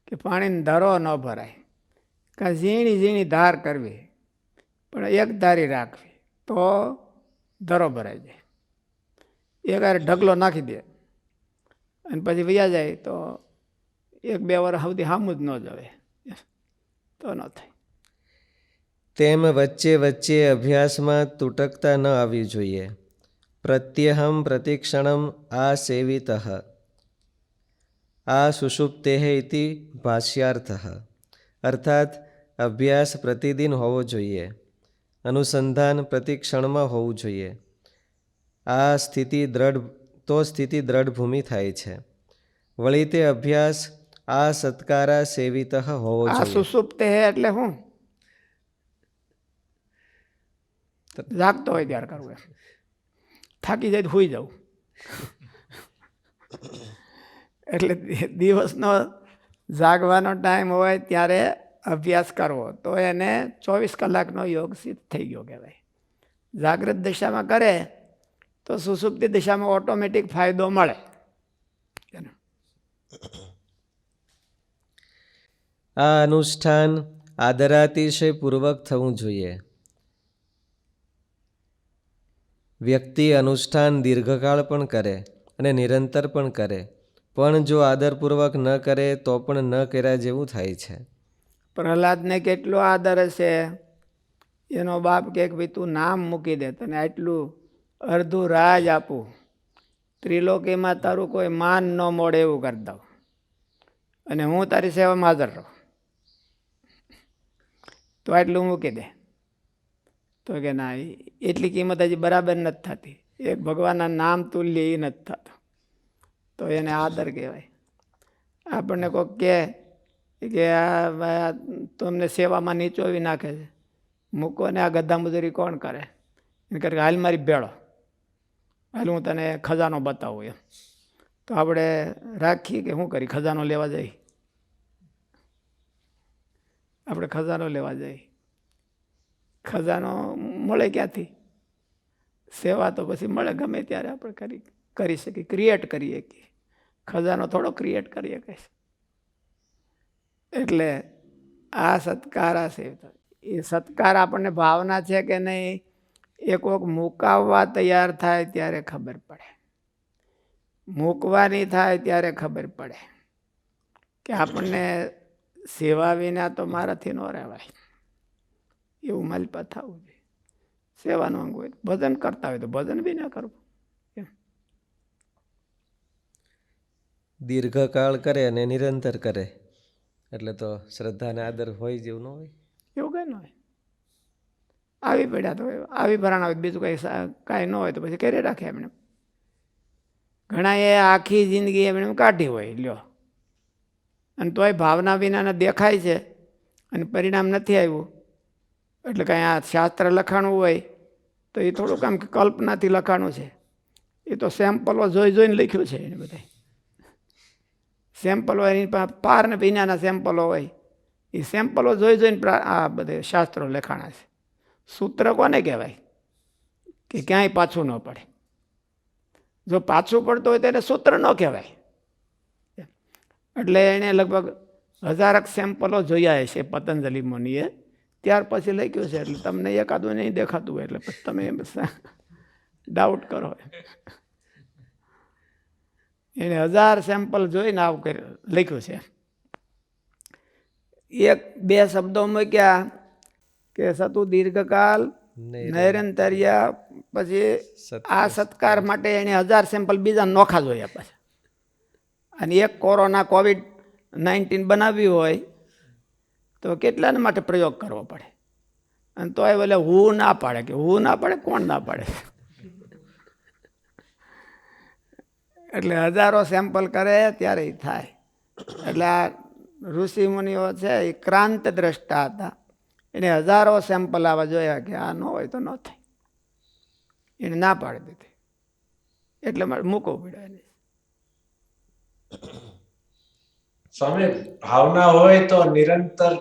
કે પાણીનો ધરો ન ભરાય, કાં ઝીણી ઝીણી ધાર કરવી પણ એક ધારી રાખવી તો ધરો ભરાઈ જાય. એક વાર ઢગલો નાખી દે અને પછી વયા જાય તો 1-2 વર્ષ સુધી સામું જ ન જવે તો ન થાય. તેમ વચ્ચે વચ્ચે અભ્યાસમાં તૂટકતા ન આવવી જોઈએ. પ્રત્યહમ પ્રતિક્ષણમ આ સેવિતઃ આ સુષુપ્તેઃ ઇતિ ભાષ્યાર્થઃ. અર્થાત અભ્યાસ પ્રતિદિન હોવો જોઈએ, અનુસંધાન પ્રતિક્ષણમાં હોવું જોઈએ. આ સ્થિતિ દ્રઢ ભૂમિ થાય છે. વળી તે અભ્યાસ આ સત્કારા સેવિતઃ હોવો આ જોઈએ. સુષુપ્ત હે એટલે શું? જાગતો હોય ત્યારે કરવું. એમ થાકી જાય તો સૂઈ જવું. એટલે દિવસનો જાગવાનો ટાઈમ હોય ત્યારે અભ્યાસ કરવો તો એને 24 કલાકનો યોગ સિદ્ધ થઈ ગયો કહેવાય. જાગૃત દિશામાં કરે તો સુષુપ્તિ દિશામાં ઓટોમેટિક ફાયદો મળે. આ અનુષ્ઠાન આદરાતિશય પૂર્વક થવું જોઈએ. વ્યક્તિ અનુષ્ઠાન દીર્ઘકાળ પણ કરે અને નિરંતર પણ કરે, પણ જો આદરપૂર્વક ન કરે તો પણ ન કર્યા જેવું થાય છે. પ્રહલાદને કેટલો આદર હશે. એનો બાપ કે ભાઈ તું નામ મૂકી દે, તને આટલું અડધું રાજ આપું, ત્રિલોકીમાં તારું કોઈ માન ન મળે એવું કરી દઉં અને હું તારી સેવામાં હાજર રહું, તો આટલું મૂકી દે. તો કે ના, એટલી કિંમત હજી બરાબર નથી થતી. એક ભગવાનના નામ તુલ્ય એ નથી થતું. તો એને આદર કહેવાય. આપણને કોઈક કે આ તમને સેવામાં નીચોવી નાખે છે, મૂકો ને આ ગધા મજૂરી કોણ કરે? એને કરે હાલ મારી ભેળો, હાલ હું તને ખજાનો બતાવું. એમ તો આપણે રાખીએ કે શું કરી, ખજાનો લેવા જઈએ. આપણે ખજાનો લેવા જઈએ, ખજાનો મળે ક્યાંથી? સેવા તો પછી મળે ગમે ત્યારે આપણે કરી શકીએ, ક્રિએટ કરીએ કે ખજાનો થોડો ક્રિએટ કરીએ કઈ. એટલે આ સત્કાર આ સેવા, એ સત્કાર આપણને ભાવના છે કે નહીં એ કોઈક મુકાવવા તૈયાર થાય ત્યારે ખબર પડે, મૂકવાની થાય ત્યારે ખબર પડે કે આપણને સેવા વિના તો મારાથી ન રહેવાય. એવું માલપા થવું જોઈએ. સેવાનું અંગ હોય, ભજન કરતા હોય તો ભજન બી ના કરવું. દીર્ઘકાળ કરે અને નિરંતર કરે એટલે તો શ્રદ્ધાને આદર હોય જેવું ન હોય. એવું કંઈ ન હોય. આવી પડ્યા તો આવી ભરાણ હોય, બીજું કાંઈ ન હોય તો પછી કરી રાખે એમણે. ઘણા એ આખી જિંદગી એમણે કાઢી હોય લ્યો, અને તોય ભાવના વિનાના દેખાય છે અને પરિણામ નથી આવ્યું. એટલે કાંઈ આ શાસ્ત્ર લખાણું હોય તો એ થોડુંક આમ કલ્પનાથી લખાણું છે. એ તો સેમ્પલો જોઈને લખ્યું છે એને બધા. સેમ્પલ હોય એની પાસે પાર ને વિનાના સેમ્પલો હોય, એ સેમ્પલો જોઈને આ બધે શાસ્ત્રો લખાણા છે. સૂત્ર કોને કહેવાય કે ક્યાંય પાછું ન પડે? જો પાછું પડતું હોય તો એને સૂત્ર ન કહેવાય. એટલે એણે લગભગ 1000 સેમ્પલો જોયા છે પતંજલિ મુનિએ, ત્યાર પછી લખ્યું છે. એટલે તમને એકાદું નહીં દેખાતું હોય એટલે પછી તમે ડાઉટ કરો. એને 1000 સેમ્પલ જોઈને આવું લખ્યું છે. 1-2 શબ્દો મૂક્યા કે સતુ દીર્ઘકાલ નૈરંતર્ય, પછી આ સત્કાર માટે એને 1000 સેમ્પલ બીજા નોખા જોયા પાછા. અને એક કોરોના COVID-19 બનાવ્યું હોય તો કેટલાના માટે પ્રયોગ કરવો પડે? અને તોય બોલે હું ના પાડે, કે હું ના પાડે, કોણ ના પાડે? એટલે હજારો સેમ્પલ કરે ત્યારે એ થાય. એટલે આ ઋષિ મુનિઓ છે એ ક્રાંત દ્રષ્ટા હતા. એને હજારો સેમ્પલ આવવા જોયા કે આ ન હોય તો ન થાય. એને ના પાડી દીધી, એટલે મારે મૂકવું પડ્યો એને. સ્વામી, ભાવના હોય તો નિરંતર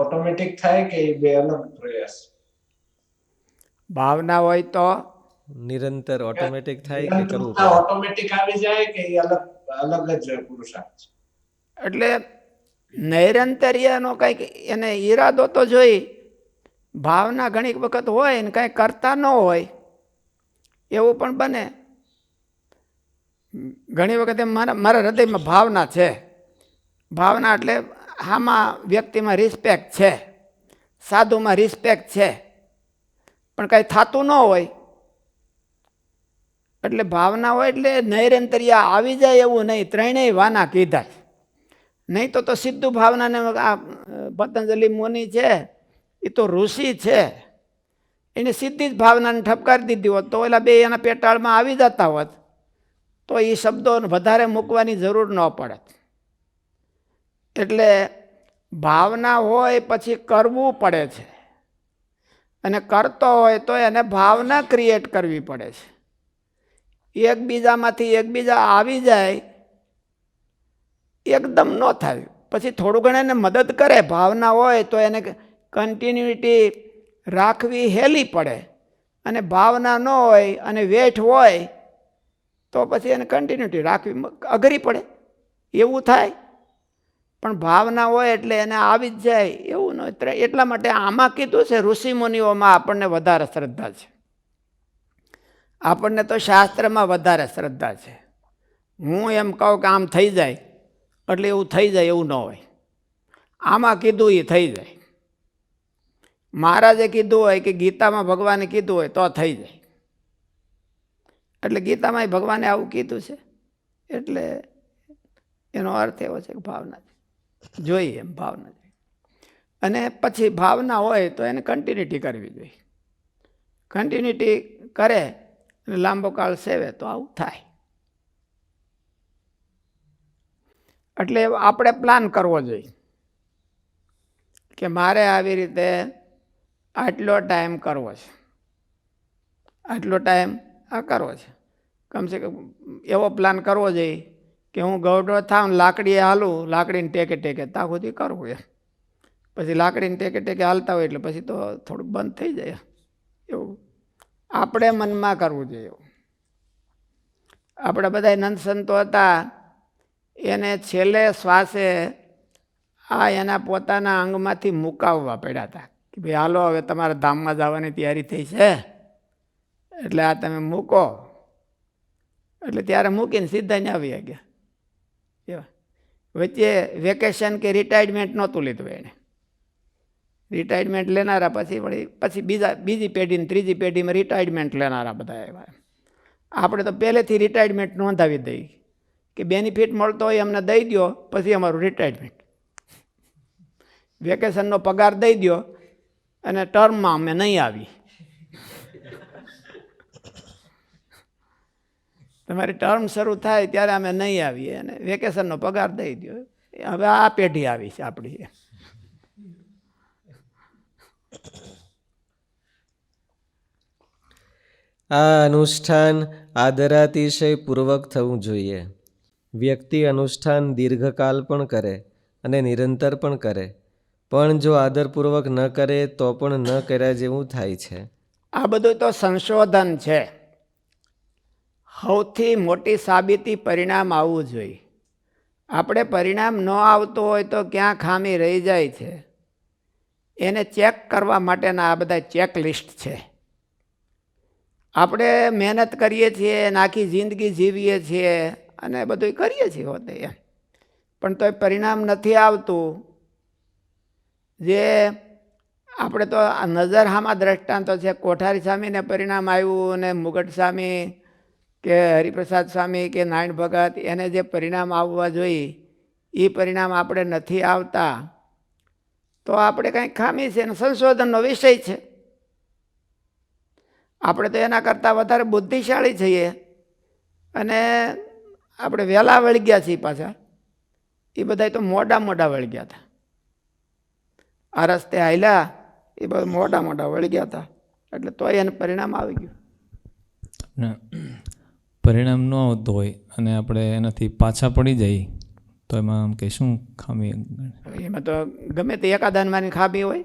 ઓટોમેટિક થાય કે એ બે અલગ પ્રયાસ? ભાવના હોય તો નિરંતર ઓટોમેટિક થાય કે કરવું પડે? ઓટોમેટિક આવી જાય કે એ અલગ અલગ જ પુરુષાર્થ છે? એટલે નૈરંતર્યનો કંઈક એને ઈરાદો તો જોઈ. ભાવના ઘણી વખત હોય ને કાંઈ કરતા ન હોય એવું પણ બને. ઘણી વખત મારા હૃદયમાં ભાવના છે, ભાવના એટલે આમાં વ્યક્તિમાં રિસ્પેક્ટ છે, સાધુમાં રિસ્પેક્ટ છે, પણ કાંઈ થતું ન હોય. એટલે ભાવના હોય એટલે નૈરંતર્ય આવી જાય એવું નહીં. ત્રણેય વાના કીધા. નહીં તો સીધું ભાવનાને આ પતંજલિ મુનિ છે એ તો ઋષિ છે, એને સીધી જ ભાવનાને ઠપકારી દીધી હોત તો ઓલા બે એના પેટાળમાં આવી જતા હોત તો એ શબ્દો વધારે મૂકવાની જરૂર ન પડત. એટલે ભાવના હોય પછી કરવું પડે છે, અને કરતો હોય તો એને ભાવના ક્રિએટ કરવી પડે છે. એકબીજામાંથી એકબીજા આવી જાય એકદમ ન થાય. પછી થોડું ઘણું એને મદદ કરે. ભાવના હોય તો એને કન્ટિન્યુટી રાખવી હેલી પડે, અને ભાવના ન હોય અને વેઠ હોય તો પછી એને કન્ટિન્યુટી રાખવી અઘરી પડે, એવું થાય. પણ ભાવના હોય એટલે એને આવી જ જાય એવું ન. એટલા માટે આમાં કીધું છે ઋષિ મુનિઓમાં આપણને વધારે શ્રદ્ધા છે. આપણને તો શાસ્ત્રમાં વધારે શ્રદ્ધા છે. હું એમ કહું કે આમ થઈ જાય એટલે એવું થઈ જાય એવું ન હોય. આમાં કીધું એ થઈ જાય. મહારાજે કીધું હોય કે ગીતામાં ભગવાને કીધું હોય તો થઈ જાય. એટલે ગીતામાં ભગવાને આવું કીધું છે એટલે એનો અર્થ એવો છે કે ભાવના જોઈએ એમ ભાવના જોઈએ. અને પછી ભાવના હોય તો એને કન્ટિન્યુટી કરવી જોઈએ. કન્ટિન્યુટી કરે અને લાંબો કાળ સેવે તો આવું થાય. એટલે આપણે પ્લાન કરવો જોઈએ કે મારે આવી રીતે આટલો ટાઈમ કરવો છે, આટલો ટાઈમ આ કરવો છે. કમસે કમ એવો પ્લાન કરવો જોઈએ કે હું ગૌડો થાવ લાકડીએ હાલું, લાકડીને ટેકે ટેકે ત્યાં સુધી કરવું એમ. પછી લાકડીને ટેકે ટેકે હાલતા હોય એટલે પછી તો થોડુંક બંધ થઈ જાય. એવું આપણે મનમાં કરવું જોઈએ. એવું આપણે બધા નંદ સંતો હતા એને છેલ્લે શ્વાસે આ એના પોતાના અંગમાંથી મુકાવવા પડ્યા હતા કે ભાઈ હાલો હવે તમારા ધામમાં જવાની તૈયારી થઈ છે એટલે આ તમે મૂકો. એટલે ત્યારે મૂકીને સીધા ને આવી ગયા. એવા વચ્ચે વેકેશન કે રિટાયરમેન્ટ નહોતું લીધું એણે. રિટાયરમેન્ટ લેનારા પછી બીજી પેઢી ત્રીજી પેઢીમાં રિટાયરમેન્ટ લેનારા બધા એવા. આપણે તો પહેલેથી રિટાયરમેન્ટ નોંધાવી દઈએ કે બેનિફિટ મળતો હોય અમને દઈ દો, પછી અમારું રિટાયરમેન્ટ. વેકેશનનો પગાર દઈ દો અને ટર્મમાં અમે નહીં આવી. તમારી ટર્મ શરૂ થાય ત્યારે અમે નહીં આવીએ અને વેકેશનનો પગાર દઈ દો. હવે આ પેઢી આવી છે આપણી. આ અનુષ્ઠાન આદરાતિશય પૂર્વક થવું જોઈએ. વ્યક્તિ અનુષ્ઠાન દીર્ઘકાલ પણ કરે અને નિરંતર પણ કરે, પણ જો આદરપૂર્વક ન કરે તો પણ ન કર્યા જેવું થાય છે. આ બધું તો સંશોધન છે. સૌથી મોટી સાબિતી પરિણામ આવવું જોઈએ. આપણે પરિણામ ન આવતું હોય તો ક્યાં ખામી રહી જાય છે એને ચેક કરવા માટેના આ બધા ચેકલિસ્ટ છે. આપણે મહેનત કરીએ છીએ, આખી જિંદગી જીવીએ છીએ અને બધું કરીએ છીએ હોતે એમ, પણ તોય પરિણામ નથી આવતું. જે આપણે તો નજર હામાં દ્રષ્ટાંતો છે. કોઠારી સ્વામીને પરિણામ આવ્યું અને મુગટ સ્વામી કે હરિપ્રસાદ સ્વામી કે નારાયણ ભગત એને જે પરિણામ આવવા જોઈએ એ પરિણામ આપણે નથી આવતા. તો આપણે કંઈક ખામી છે અને સંશોધનનો વિષય છે. આપણે તો એના કરતાં વધારે બુદ્ધિશાળી છીએ અને આપણે વહેલા વળી ગયા છીએ પાછા. એ બધા તો મોડા વળી ગયા હતા. આ રસ્તે હાલ્યા એ બધા મોડા વળી ગયા હતા, એટલે તોય એને પરિણામ આવી ગયું. ને પરિણામ ન આવતું હોય અને આપણે એનાથી પાછા પડી જઈએ તો એમાં આમ કે શું ખામી? એમાં તો ગમે તે એકાદાનમાંની ખામી હોય.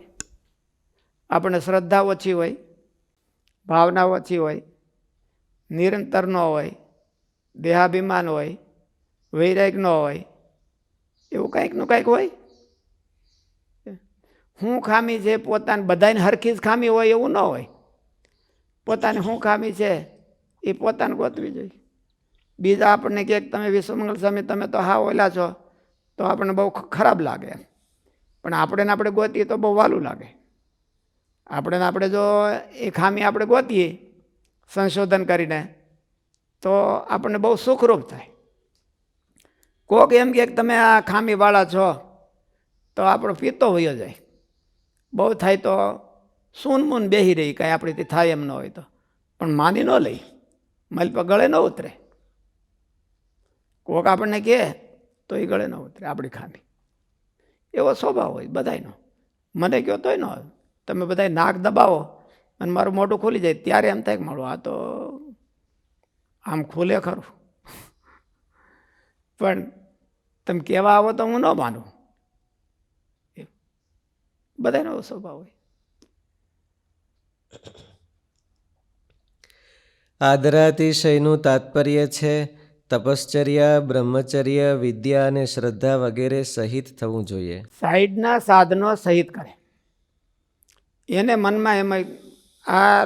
આપણને શ્રદ્ધા ઓછી હોય, ભાવના ઓછી હોય, નિરંતર ન હોય, દેહાભિમાન હોય, વૈરાગ ન હોય, એવું કંઈકનું કંઈક હોય. શું ખામી છે પોતાને બધાને હરખી જ ખામી હોય એવું ન હોય. પોતાને શું ખામી છે એ પોતાને ગોતવી જોઈએ. બીજા આપણને કહે કે તમે વિશ્વમંગલ સ્વામી તમે તો હા ઓલા છો, તો આપણને બહુ ખરાબ લાગે. પણ આપણે ગોતીએ તો બહુ વાલું લાગે. આપણે જો એ ખામી આપણે ગોતીએ સંશોધન કરીને તો આપણને બહુ સુખરૂપ થાય. કોક એમ કે તમે આ ખામીવાળા છો તો આપણો પીતો વયો જાય. બહુ થાય તો સૂનમૂન બેહી રહી, કાંઈ આપણીથી થાય એમ ન હોય તો. પણ માની ન લઈ, મલ પર ગળે ન ઉતરે. કોક આપણને કહે તો એ ગળે ન ઉતરે આપણી ખામી. એવો સ્વભાવ હોય બધાયનો. મને કહો તોય ન હોય. તમે બધા નાક દબાવો અને મારું મોઢું ખુલી જાય ત્યારે એમ થાય કે મારું આ તો આમ ખુલે ખરું. પણ તમે કહેવા આવો તો હું ન માનું. બધાનો સ્વભાવ હોય. આદરાતિશયનું તાત્પર્ય છે તપશ્ચર્યા, બ્રહ્મચર્ય, વિદ્યા અને શ્રદ્ધા વગેરે સહિત થવું જોઈએ. સાઈડના સાધનો સહિત કરે. એને મનમાં એમાં આ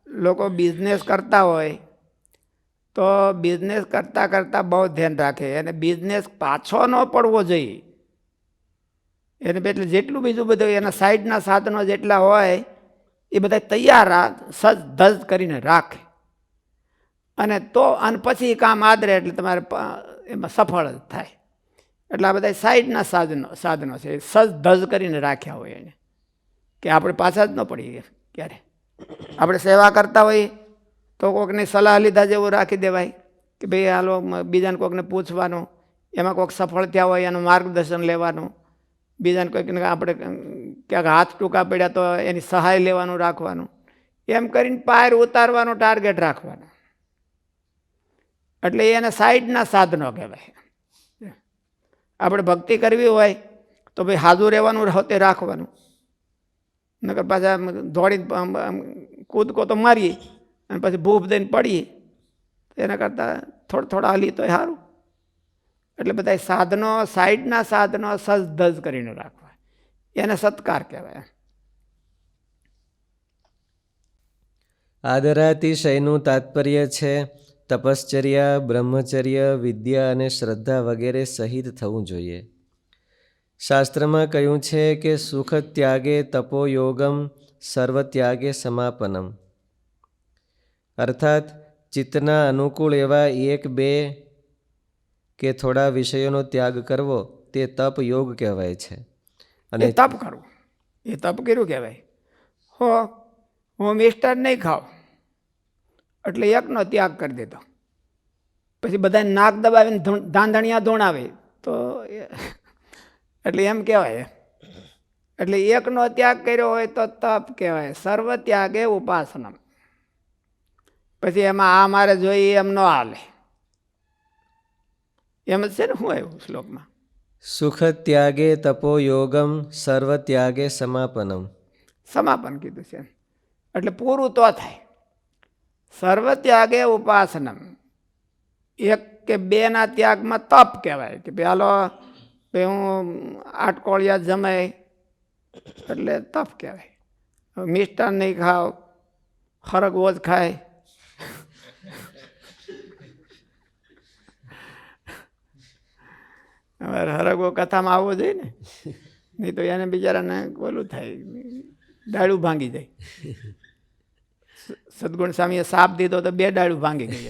લોકો બિઝનેસ કરતા હોય તો બિઝનેસ કરતાં બહુ ધ્યાન રાખે. અને બિઝનેસ પાછો ન પડવો જોઈએ. એને એટલે જેટલું બીજું બધું એના સાઈડના સાધનો જેટલા હોય એ બધા તૈયાર સજ ધજ કરીને રાખે. અને પછી કામ આદરે એટલે તમારે એમાં સફળ જ થાય. એટલે આ બધા સાઈડના સાધનો છે, સજ ધજ કરીને રાખ્યા હોય એને, કે આપણે પાછા જ ન પડીએ ક્યારે. આપણે સેવા કરતા હોઈએ તો કોઈકની સલાહ લીધા જેવું રાખી દેવાય કે ભાઈ હાલો બીજાને કોઈકને પૂછવાનું, એમાં કોઈક સફળ થયા હોય એનું માર્ગદર્શન લેવાનું, બીજાને કોઈકને આપણે ક્યાંક હાથ ટૂંકા પડ્યા તો એની સહાય લેવાનું રાખવાનું. એમ કરીને પાર ઉતારવાનું ટાર્ગેટ રાખવાનું. એટલે એને સાઈડના સાધનો કહેવાય. આપણે ભક્તિ કરવી હોય તો ભાઈ હાજર રહેવાનું હોતે રાખવાનું. નકર પાછા દોડીને કૂદકો તો મારીએ અને પછી ભૂખ દઈને પડીએ, એના કરતાં થોડા હાલી તો સારું. એટલે બધા સાધનો સાઈડના સાધનો સજધજ કરીને રાખવા, એને સત્કાર કહેવાય. આદરાતિશયનું તાત્પર્ય છે તપશ્ચર્યા, બ્રહ્મચર્ય, વિદ્યા અને શ્રદ્ધા વગેરે સહિત થવું જોઈએ. શાસ્ત્રમાં કહ્યું છે કે સુખ ત્યાગે તપોયોગમ, સર્વ ત્યાગે સમાપનમ. અર્થાત ચિત્તના અનુકૂળ એવા 1, 2 કે થોડા વિષયોનો ત્યાગ કરવો તે તપ યોગ કહેવાય છે. અને તપ કરવું એ તપ કર્યું કહેવાય. હું મિષ્ટાન નહીં ખાઉં એટલે એકનો ત્યાગ કરી દેતો, પછી બધાને નાક દબાવીને ધાંધણિયા ધોણાવે તો એટલે એમ કહેવાય. એટલે એકનો ત્યાગ કર્યો હોય તો તપ કહેવાય. સર્વ ત્યાગે ઉપાસનમ. પછી એમાં આ મારે જોઈએ એમ ન હાલે. એમ જ છે ને, શું આવ્યું શ્લોકમાં? સુખ ત્યાગે તપોયોગમ, સર્વ ત્યાગે સમાપનમ. સમાપન કીધું છે એટલે પૂરું તો થાય. સર્વ ત્યાગે ઉપાસનમ. 1 કે 2 ના ત્યાગમાં તપ કહેવાય કે ભાઈ હાલો ભાઈ હું આટકોળિયા જમાય એટલે તપ કહેવાય. મિષ્ટાન નહીં ખાવ, હરગવો જ ખાય, હરગવો કથામાં આવવો જોઈએ ને, નહીં તો એને બિચારાને ઓલું થાય, ડાળું ભાંગી જાય. સદગુણ સ્વામીએ સાપ દીધો તો 2 ડાળું ભાંગી ગઈ.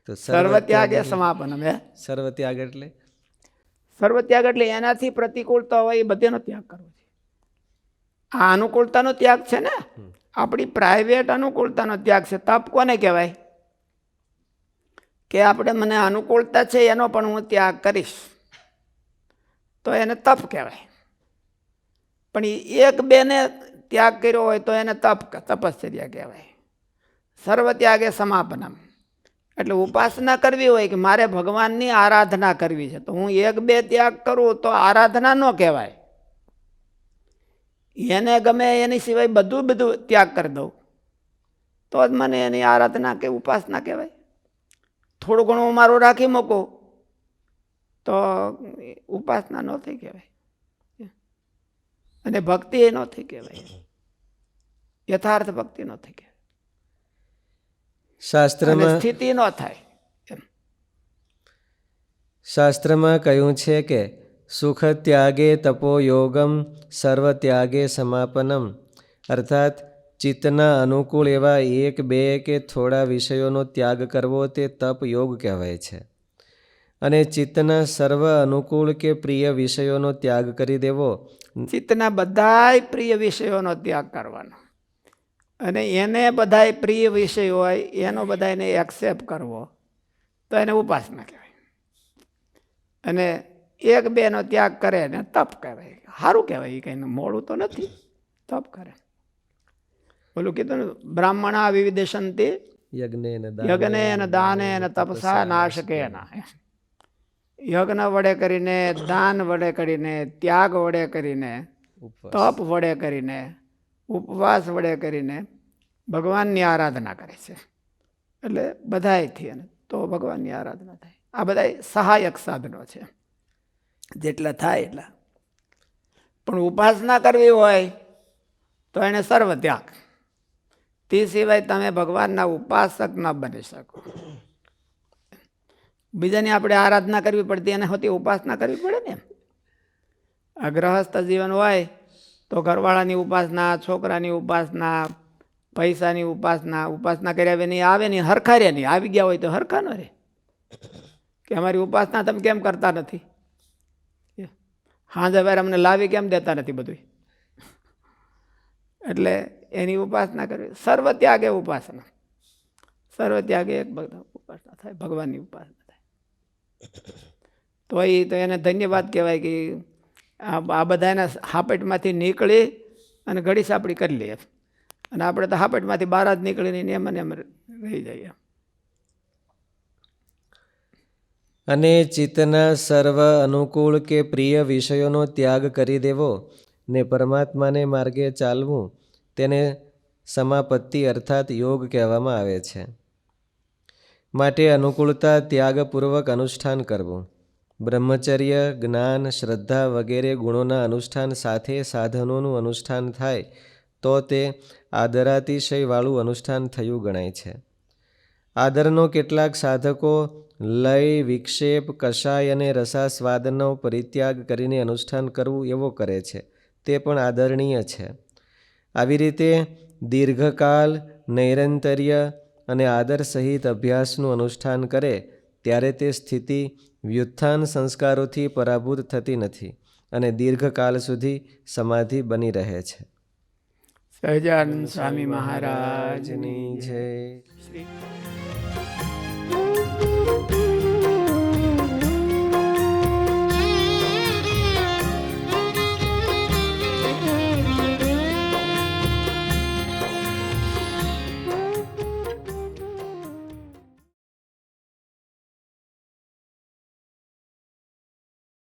તો સર્વત્યાગે સમાપનમ. હે સર્વત્યાગ એટલે સર્વત્યાગ એટલે એનાથી પ્રતિકૂળતા હોય એ બધેનો ત્યાગ કરવો છે. આ અનુકૂળતાનો ત્યાગ છે ને, આપણી પ્રાઇવેટ અનુકૂળતાનો ત્યાગ છે. તપ કોને કહેવાય? કે આપણે મને અનુકૂળતા છે એનો પણ હું ત્યાગ કરીશ, તો એને તપ કહેવાય. પણ એક બેને ત્યાગ કર્યો હોય તો એને તપશ્ચર્યા કહેવાય. સર્વત્યાગે સમાપનમ એટલે ઉપાસના કરવી હોય કે મારે ભગવાનની આરાધના કરવી છે, તો હું એક બે ત્યાગ કરું તો આરાધના ન કહેવાય. એને ગમે એની સિવાય બધું ત્યાગ કરી દઉં તો જ મને એની આરાધના કે ઉપાસના કહેવાય. થોડું ઘણું મારું રાખી મૂકું તો ઉપાસના ન થઈ કહેવાય, અને ભક્તિ એ ન થઈ કહેવાય, યથાર્થ ભક્તિ ન થઈ કહેવાય, શાસ્ત્રમાં સ્થિતિ ન થાય. શાસ્ત્રમાં કહ્યું છે કે સુખ ત્યાગે તપો યોગમ સર્વ ત્યાગે સમાપનમ, અર્થાત ચિત્તના અનુકૂળ એવા એક બે કે થોડા વિષયોનો ત્યાગ કરવો તે તપ યોગ કહેવાય છે. અને ચિત્તના સર્વ અનુકૂળ કે પ્રિય વિષયોનો ત્યાગ કરી દેવો, ચિત્તના બધાય પ્રિય વિષયોનો ત્યાગ કરવાનો, અને એને બધાય પ્રિય વિષય હોય એનો બધાને એક્સેપ્ટ કરવો, તો એને ઉપાસના કહેવાય. અને એક બેનો ત્યાગ કરે ને તપ કહેવાય. સારું કહેવાય, એ કંઈ મોડું તો નથી, તપ કરે. ઓલું કીધું ને, બ્રાહ્મણા વિવિદેશંતિ યજ્ઞેન દાનેન તપસા નાશકેન. યજ્ઞ વડે કરીને, દાન વડે કરીને, ત્યાગ વડે કરીને, તપ વડે કરીને, ઉપવાસ વડે કરીને ભગવાનની આરાધના કરે છે. એટલે બધાયથી તો ભગવાનની આરાધના થાય. આ બધા સહાયક સાધનો છે, જેટલા થાય એટલા. પણ ઉપાસના કરવી હોય તો એને સર્વ ત્યાગ. તે સિવાય તમે ભગવાનના ઉપાસક ન બની શકો. બીજાની આપણે આરાધના કરવી પડતી, એને હોતી ઉપાસના કરવી પડે ને. આ ગ્રહસ્થ જીવન હોય તો ઘરવાળાની ઉપાસના, છોકરાની ઉપાસના, પૈસાની ઉપાસના, ઉપાસના કર્યા વિના આવે નહીં, હરખા રે નહીં. આવી ગયા હોય તો હરખા ન રહે કે અમારી ઉપાસના તમે કેમ કરતા નથી, હાજે વાર અમને લાવી કેમ દેતા નથી બધું. એટલે એની ઉપાસના કરવી. સર્વ ત્યાગે ઉપાસના, સર્વ ત્યાગે એક ઉપાસના થાય, ભગવાનની ઉપાસના થાય. તો એને ધન્યવાદ કહેવાય કે આ બધાના હાપેટમાંથી નીકળી અને ઘડી સાપડી કરી લઈએ. અને આપણે તો હાપેટમાંથી બહાર જ નીકળીને એમ રહી જઈએ. અને ચિત્તના સર્વ અનુકૂળ કે પ્રિય વિષયોનો ત્યાગ કરી દેવો ને પરમાત્માને માર્ગે ચાલવું, તેને સમાપત્તિ અર્થાત યોગ કહેવામાં આવે છે. માટે અનુકૂળતા ત્યાગપૂર્વક અનુષ્ઠાન કરવું. બ્રહ્મચર્ય, જ્ઞાન, શ્રદ્ધા વગેરે ગુણોના અનુષ્ઠાન સાથે સાધનોનું અનુષ્ઠાન થાય તો તે આદરાતિશયવાળું અનુષ્ઠાન થયું ગણાય છે. આદરનો કેટલાક સાધકો લય, વિક્ષેપ, કષાય અને રસાસ્વાદનો પરિત્યાગ કરીને અનુષ્ઠાન કરવું એવો કરે છે, તે પણ આદરણીય છે. આવી રીતે દીર્ઘકાલ, નૈરંતર્ય અને આદર સહિત અભ્યાસનું અનુષ્ઠાન કરે ત્યારે તે સ્થિતિ વ્યુત્થાન સંસ્કારોથી પરાભૂત થતી નથી અને દીર્ઘકાલ સુધી સમાધિ બની રહે છે. સહજાનંદ સ્વામી મહારાજની જય. શ્રી